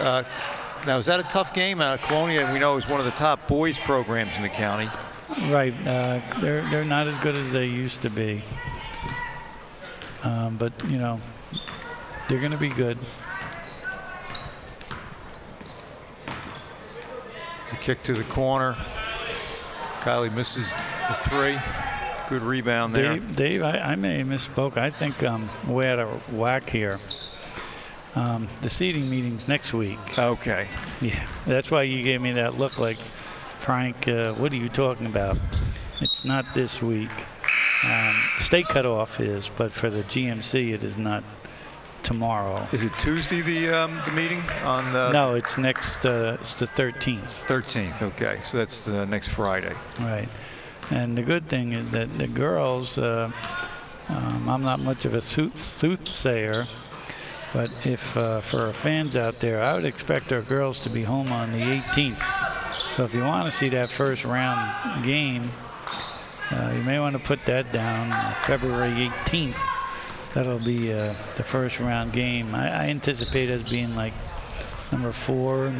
Now, is that a tough game? Colonia, we know, is one of the top boys programs in the county. Right. They're not as good as they used to be. But, you know, they're going to be good. It's a kick to the corner. Kylie misses the three. Good rebound there. Dave, I may have misspoke. I think way out of whack here. The seating meeting's next week. Okay. Yeah, that's why you gave me that look like, Frank, what are you talking about? It's not this week. The state cutoff is, but for the GMC, it is not tomorrow. Is it Tuesday, the meeting? On the No, it's next, it's the 13th. 13th, okay. So that's the next Friday. Right. And the good thing is that the girls, I'm not much of a soothsayer, but if for our fans out there, I would expect our girls to be home on the 18th. So if you want to see that first round game, you may want to put that down February 18th. That'll be the first round game. I anticipate as being like number 4,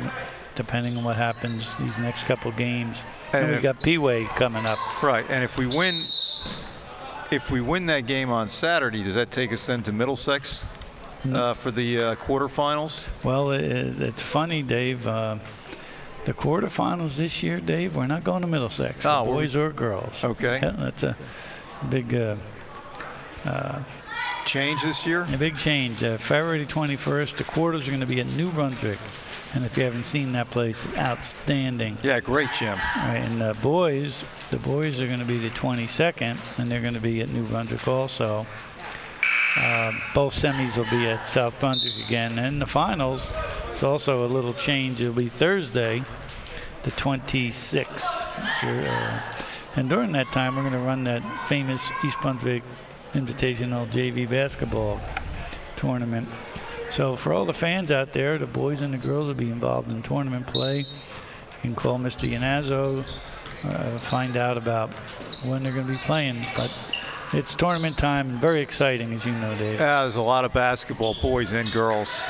depending on what happens these next couple games. And we've got Peeway coming up. Right, and if we win that game on Saturday, does that take us then to Middlesex for the quarterfinals? Well, it's funny, Dave. The quarterfinals this year, Dave, we're not going to Middlesex, boys or girls. Okay. Yeah, that's a big change this year? A big change. February 21st, the quarters are going to be at New Brunswick. And if you haven't seen that place, outstanding. Yeah, great gym. Right, and the boys are going to be the 22nd, and they're going to be at New Brunswick also. Both semis will be at South Brunswick again. And the finals, it's also a little change. It'll be Thursday, the 26th. And during that time, we're going to run that famous East Brunswick Invitational JV basketball tournament. So for all the fans out there, the boys and the girls will be involved in tournament play. You can call Mr. Yanazzo, find out about when they're going to be playing. But it's tournament time, and very exciting, as you know, Dave. Yeah, there's a lot of basketball, boys and girls.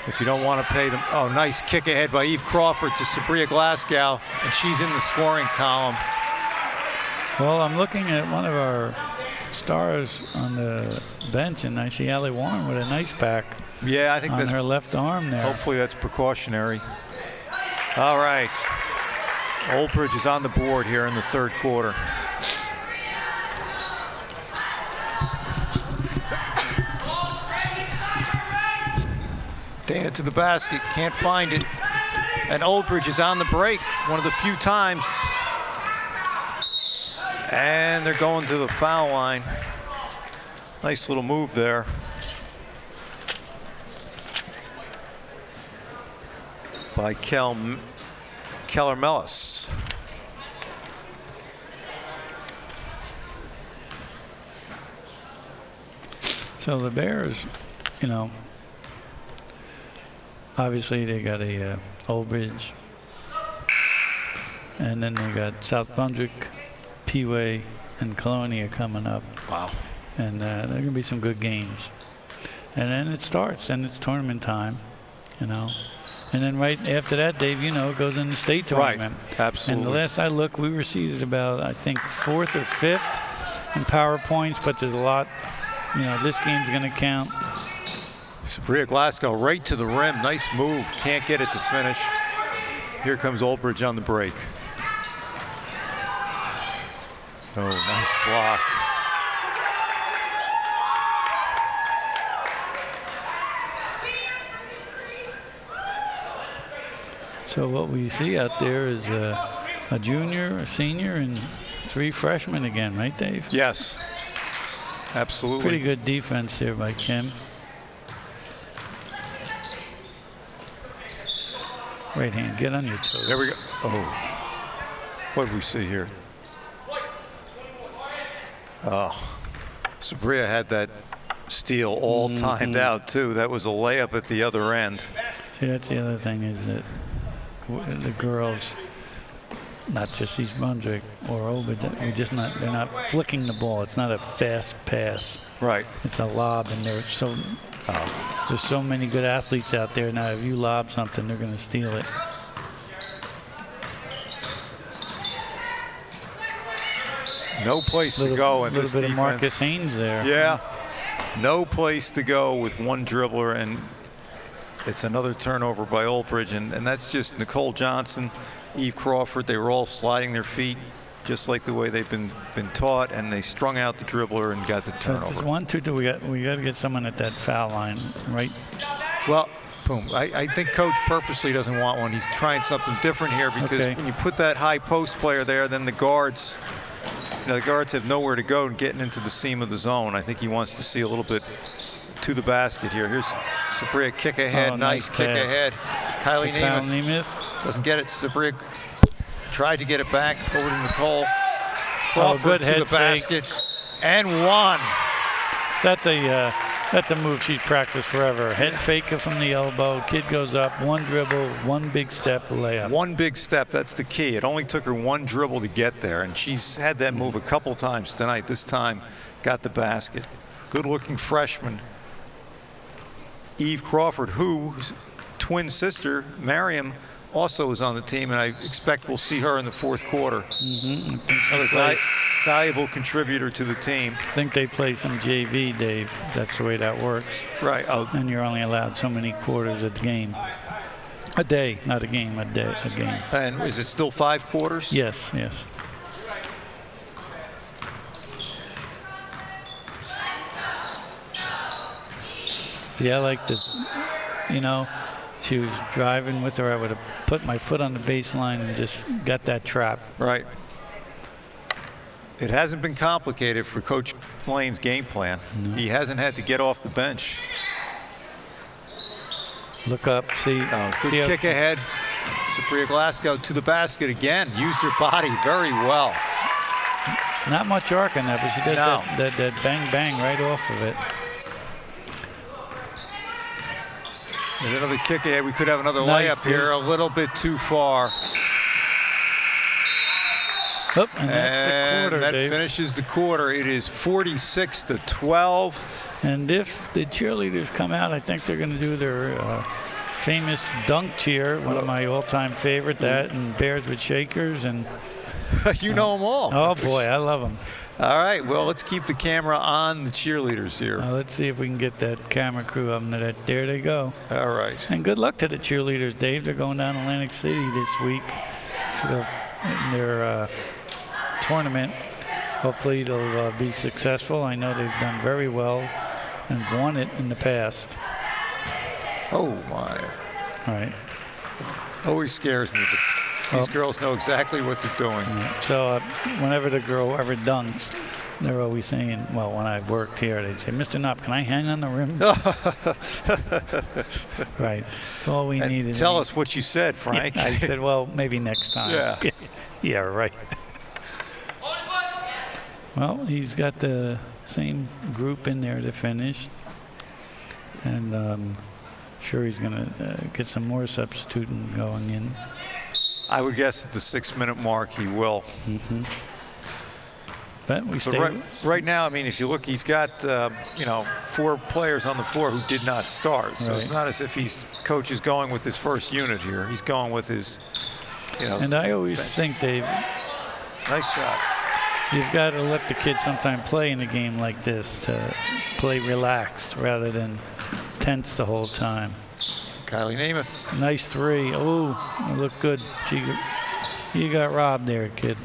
If you don't want to pay them. Oh, nice kick ahead by Eve Crawford to Sabria Glasgow, and she's in the scoring column. Well, I'm looking at one of our stars on the bench, and I see Allie Warren with a nice pack. Yeah, I think on that's her left arm there. Hopefully that's precautionary. All right. Old Bridge is on the board here in the third quarter. Taking it to the basket, can't find it. And Oldbridge is on the break, one of the few times. And they're going to the foul line. Nice little move there. By Keller Mellis. So the Bears, you know, obviously they got a Old Bridge, and then they got South Brunswick, Peeway, and Colonia coming up. Wow. And there are going to be some good games. And then it starts, and it's tournament time, you know. And then right after that, Dave, you know, it goes in the state tournament. Right, absolutely. And the last I looked, we were seeded about, I think, 4th or 5th in power points, but there's a lot, you know, this game's going to count. Sabria Glasgow right to the rim. Nice move. Can't get it to finish. Here comes Oldbridge on the break. Oh, nice block. So what we see out there is a junior, a senior, and 3 freshmen again, right, Dave? Yes, absolutely. Pretty good defense there by Kim. Right hand, get on your toes. There we go. Oh, what do we see here? Oh, Sabria had that steal all timed out too. That was a layup at the other end. See, that's the other thing is that the girls, not just East Brunswick or Old, they're not flicking the ball. It's not a fast pass. Right. It's a lob, and there's so many good athletes out there now. If you lob something, they're going to steal it. No place to go in this defense. A little bit of Marcus Haynes there. Yeah. No place to go with one dribbler, and it's another turnover by Oldbridge, and that's just Nicole Johnson, Eve Crawford. They were all sliding their feet just like the way they've been taught, and they strung out the dribbler and got the turnover. So 1, 2, 3. We got to get someone at that foul line, right? Well, boom. I think Coach purposely doesn't want one. He's trying something different here because when you put that high post player there, then the guards, you know, the guards have nowhere to go and getting into the seam of the zone. I think he wants to see a little bit to the basket here. Here's Sabria kick ahead. Oh, nice kick pass. ahead. Kylie Nemeth doesn't get it. Sabria tried to get it back over to Nicole Crawford to the basket and one. That's a move she's practiced forever. Head fake from the elbow. Kid goes up, one dribble, one big step, layup. One big step, that's the key. It only took her one dribble to get there, and she's had that move a couple times tonight. This time got the basket. Good-looking freshman, Eve Crawford, whose twin sister, Mariam, also is on the team, and I expect we'll see her in the 4th quarter. Another valuable contributor to the team. I think they play some JV, Dave. That's the way that works. Right. And you're only allowed so many quarters a game. A day, not a game, a day, a game. And is it still 5 quarters? Yes, yes. See, I like to, you know, she was driving with her. I would have put my foot on the baseline and just got that trap. Right. It hasn't been complicated for Coach Lane's game plan. No. He hasn't had to get off the bench. Look up, see. Good kick ahead. Sabria Glasgow to the basket again. Used her body very well. Not much arc on that, but she does that bang bang right off of it. There's another kick ahead. We could have another layup here. A little bit too far. Oh, and that's the quarter, that Dave. Finishes the quarter. It is 46-12. And if the cheerleaders come out, I think they're going to do their famous dunk cheer, one of my all-time favorite, that and Bears with Shakers. And you know them all. Oh, boy, I love them. All right, well, let's keep the camera on the cheerleaders here. Let's see if we can get that camera crew up. There they go. All right. And good luck to the cheerleaders, Dave. They're going down to Atlantic City this week for their tournament. Hopefully they'll be successful. I know they've done very well and won it in the past. Oh, my. Right. Always scares me, but these girls know exactly what they're doing. Yeah. So whenever the girl ever dunks, they're always saying, well, when I've worked here, they'd say, Mr. Knopp, can I hang on the rim? Right. That's all we needed. Tell us what you said, Frank. Yeah, I said, well, maybe next time. Yeah. Yeah, right. Well, he's got the same group in there to finish. And sure he's going to get some more substituting going in. I would guess at the 6-minute mark he will. Mm-hmm. But we stay. Right now, I mean, if you look, he's got, 4 players on the floor who did not start. So It's not as if coach is going with his first unit here. He's going with his, And I always think, Dave. Nice shot. You've got to let the kids sometime play in a game like this to play relaxed rather than tense the whole time. Kylie Nemeth. Nice 3. Oh, it looked good. You got robbed there, kid.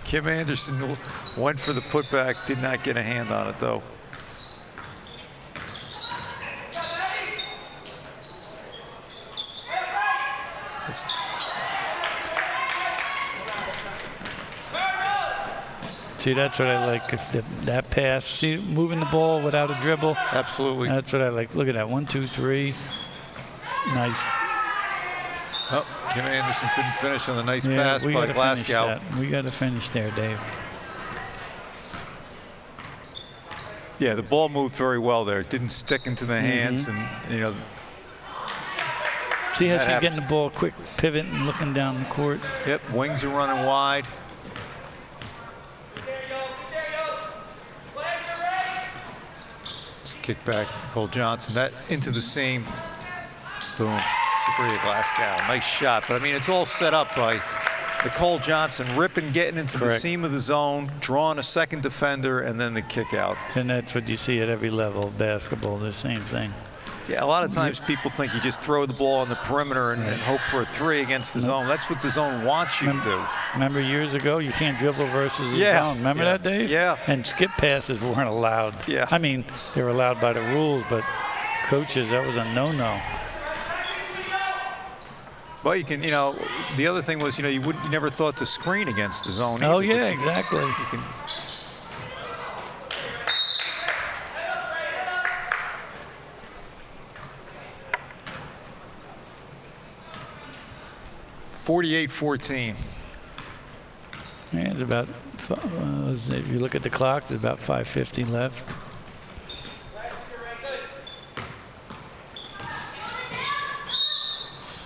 Kim Anderson went for the putback, did not get a hand on it, though. See, that's what I like. That pass. See, moving the ball without a dribble. Absolutely. That's what I like. Look at that. 1, 2, 3. Nice. Oh, Kim Anderson couldn't finish on the nice pass by Glasgow. We got to finish there, Dave. Yeah, the ball moved very well there. It didn't stick into the hands, and See how she's getting the ball quick pivot and looking down the court. Yep, wings are running wide. Kick back, Nicole Johnson. That into the seam. Boom. Sabria Glasgow. Nice shot. But I mean, it's all set up by Nicole Johnson ripping, getting into the seam of the zone, drawing a second defender, and then the kick out. And that's what you see at every level of basketball, the same thing. Yeah, a lot of times people think you just throw the ball on the perimeter and hope for a 3 against the zone. That's what the zone wants you to do. Remember years ago, you can't dribble versus the zone. Remember that, Dave? Yeah. And skip passes weren't allowed. Yeah. I mean, they were allowed by the rules, but coaches, that was a no-no. Well, you can, the other thing was, you never thought to screen against the zone either. Oh, yeah, exactly. You can. 48-14. Yeah, it's about, if you look at the clock, there's about 5:50 left.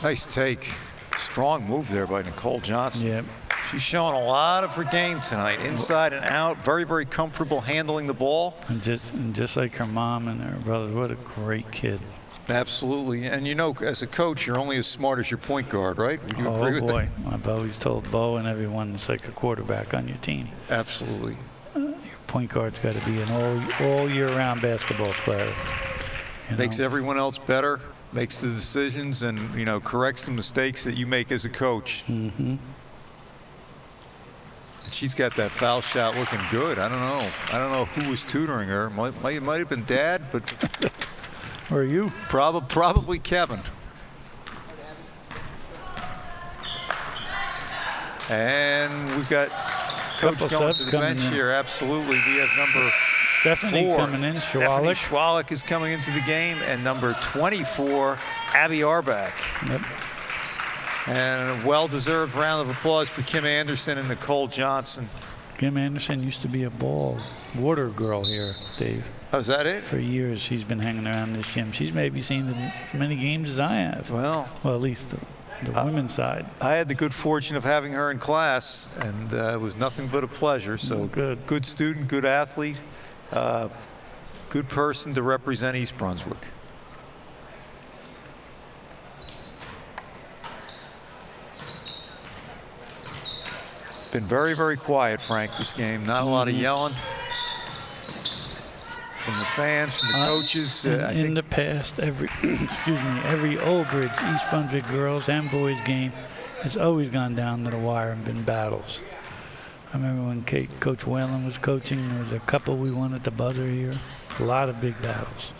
Nice take. Strong move there by Nicole Johnson. Yep. She's showing a lot of her game tonight, inside and out, very, very comfortable handling the ball. And just like her mom and her brothers, what a great kid. Absolutely. And as a coach, you're only as smart as your point guard, right? Would you agree with that? I've always told Bo and everyone it's like a quarterback on your team. Absolutely. Your point guard's got to be an all year-round basketball player. Makes everyone else better, makes the decisions, and corrects the mistakes that you make as a coach. Mm-hmm. She's got that foul shot looking good. I don't know who was tutoring her. Might have been Dad, but. Or you? Probably Kevin. And we've got Coach going to the bench here. Absolutely. We have number Stephanie 4. coming in. Stephanie Schwalik is coming into the game. And number 24, Abby Arbach. Yep. And a well-deserved round of applause for Kim Anderson and Nicole Johnson. Kim Anderson used to be a water girl here, Dave. Oh, is that it? For years, she's been hanging around this gym. She's maybe seen as many games as I have. Well, at least the women's side. I had the good fortune of having her in class, and it was nothing but a pleasure. So good student, good athlete, good person to represent East Brunswick. Been very, very quiet, Frank, this game. Not a lot of yelling from the fans, from the coaches. In the past, every Old Bridge, East Brunswick girls and boys game has always gone down to the wire and been battles. I remember when Coach Whalen was coaching, there was a couple we won at the buzzer here. A lot of big battles.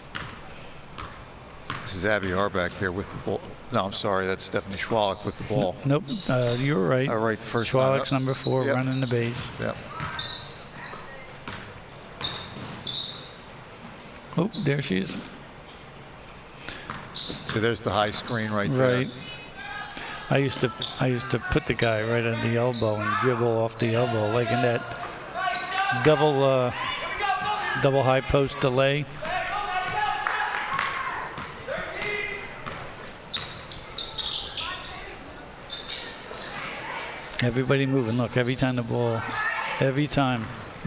This is Abby Arbach here with the ball. No, I'm sorry, that's Stephanie Schwalik with the ball. Nope, you were right. All right, the first Schwalik's time. number 4, Yep. running the base. Yep. Oh, there she is. So there's the high screen right there. Right. I used to put the guy right on the elbow and dribble off the elbow, like in that double high post delay. Everybody moving. Look, every time the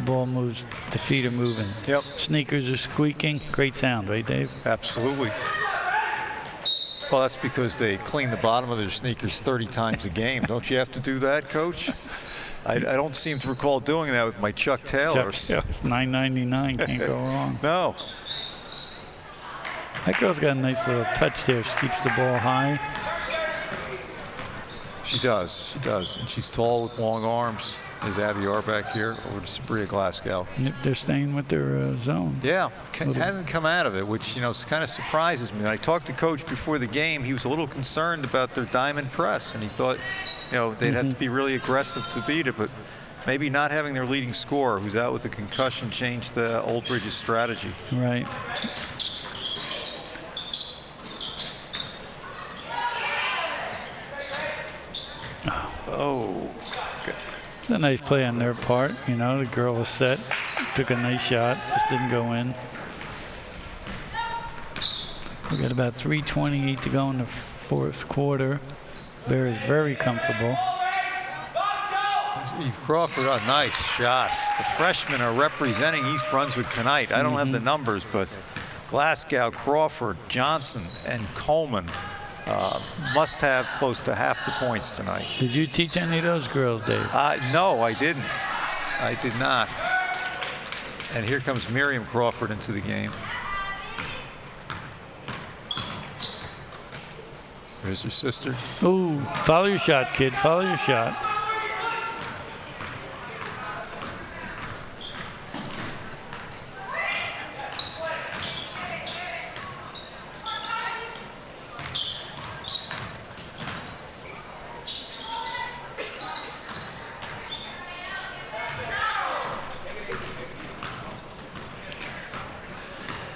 ball moves, the feet are moving. Yep. Sneakers are squeaking. Great sound, right, Dave? Absolutely. Well, that's because they clean the bottom of their sneakers 30 times a game. Don't you have to do that, Coach? I don't seem to recall doing that with my Chuck Taylors. It's $9.99. Can't go wrong. No. That girl's got a nice little touch there. She keeps the ball high. She does. She does. And she's tall with long arms. There's Abby Arbach here over to Sabria Glasgow. They're staying with their zone. Yeah, hasn't come out of it, which, kind of surprises me. When I talked to Coach before the game, he was a little concerned about their diamond press, and he thought, they'd have to be really aggressive to beat it, but maybe not having their leading scorer, who's out with the concussion, changed the Old Bridge's strategy. Right. Oh. Okay. A nice play on their part. The girl was set, took a nice shot, just didn't go in. We got about 3:28 to go in the 4th quarter. Bears very comfortable. Eve Crawford, a nice shot. The freshmen are representing East Brunswick tonight. I don't have the numbers, but Glasgow, Crawford, Johnson, and Coleman must have close to half the points tonight. Did you teach any of those girls, Dave? No, I didn't. I did not. And here comes Miriam Crawford into the game. There's her sister. Ooh, follow your shot, kid. Follow your shot.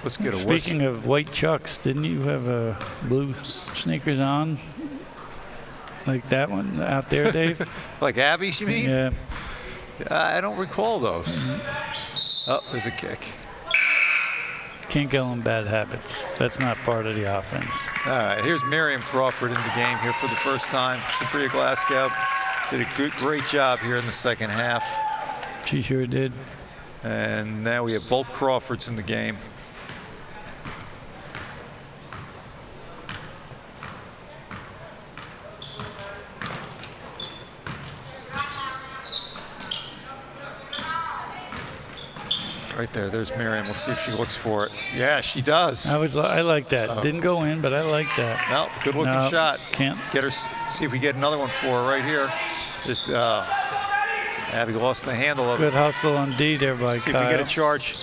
Let's get a Speaking of white chucks, didn't you have blue sneakers on? Like that one out there, Dave? Like Abby's, you mean? Yeah. I don't recall those. Oh, there's a kick. Can't go on bad habits. That's not part of the offense. All right, here's Miriam Crawford in the game here for the first time. Sabria Glasgow did a great job here in the second half. She sure did. And now we have both Crawfords in the game. Right there, there's Miriam. Let's see if she looks for it. Yeah, she does. I like that. Didn't go in, but I like that. No, good looking shot. Can't get her. See if we get another one for her right here. Just Abby lost the handle of it. Good hustle on D there by See Kyle. if we get a charge.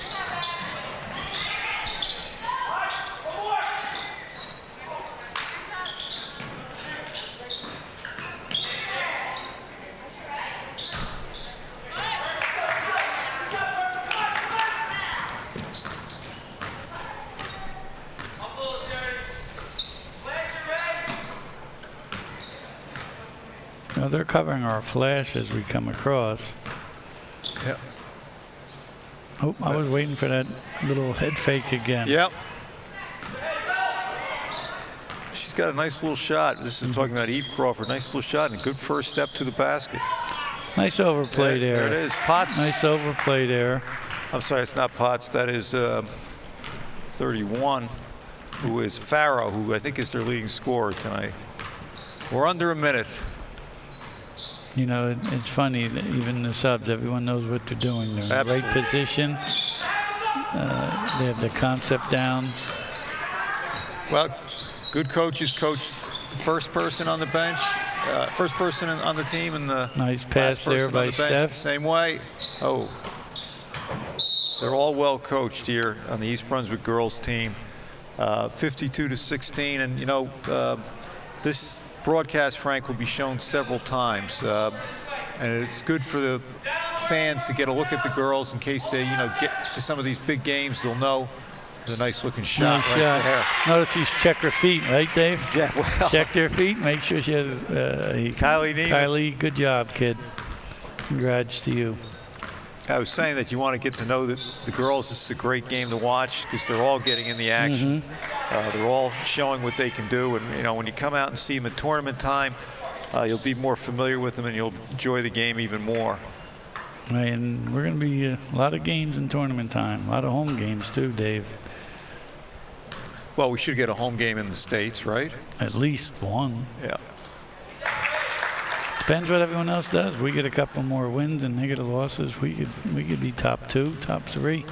They're covering our flash as we come across. Yep. Oh, I was waiting for that little head fake again. Yep. She's got a nice little shot. This is talking about Eve Crawford. Nice little shot and a good first step to the basket. Nice overplay there. There it is. Potts. Nice overplay there. I'm sorry, it's not Potts. That is 31, who is Farrow, who I think is their leading scorer tonight. We're under a minute. It's funny that even the subs, everyone knows what they're doing. They're in the right position. They have the concept down. Well, good coaches coach the first person on the bench, first person on the team, and the nice pass there by Steph. Same way. Oh, they're all well coached here on the East Brunswick girls team. 52-16. And, you know, this broadcast, Frank, will be shown several times. And it's good for the fans to get a look at the girls in case they, you know, get to some of these big games. They'll know. A nice looking shot Nice right shot. there. Notice she's checked her feet, right, Dave? Yeah, well. Checked her feet. Make sure she has. Kylie Nemeth. Kylie, good job, kid. Congrats to you. I was saying that you want to get to know the girls. This is a great game to watch because they're all getting in the action. They're all showing what they can do. And, you know, when you come out and see them at tournament time, you'll be more familiar with them and you'll enjoy the game even more. And we're going to be a lot of games in tournament time. A lot of home games, too, Dave. Well, we should get a home game in the States, right? At least one. Yeah. Depends what everyone else does. We get a couple more wins and they get losses. We could be top 2, top 3.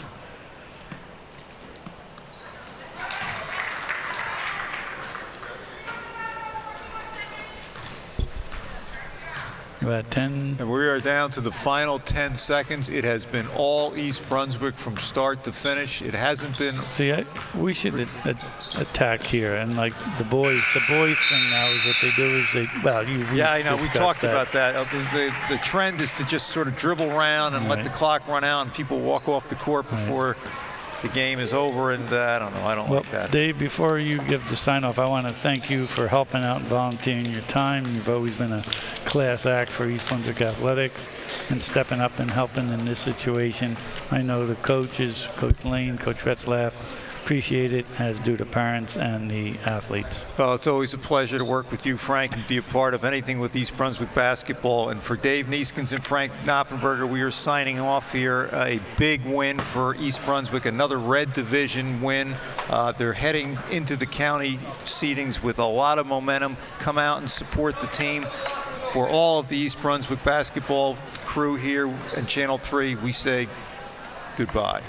About 10. And we are down to the final 10 seconds. It has been all East Brunswick from start to finish. It hasn't been. See, we should attack here, and like the boys thing now is what they do is they. Well, yeah, I know. We talked about that. The trend is to just sort of dribble around and let the clock run out, and people walk off the court before the game is over. And I don't know. I don't like that. Dave, before you give the sign off, I want to thank you for helping out and volunteering your time. You've always been a class act for East Brunswick Athletics and stepping up and helping in this situation. I know the coaches, Coach Lane, Coach Retzlaff, appreciate it, as do the parents and the athletes. Well, it's always a pleasure to work with you, Frank, and be a part of anything with East Brunswick basketball. And for Dave Nieskens and Frank Noppenberger, we are signing off here. A big win for East Brunswick, another Red Division win. They're heading into the county seedings with a lot of momentum. Come out and support the team. For all of the East Brunswick basketball crew here and Channel 3, we say goodbye.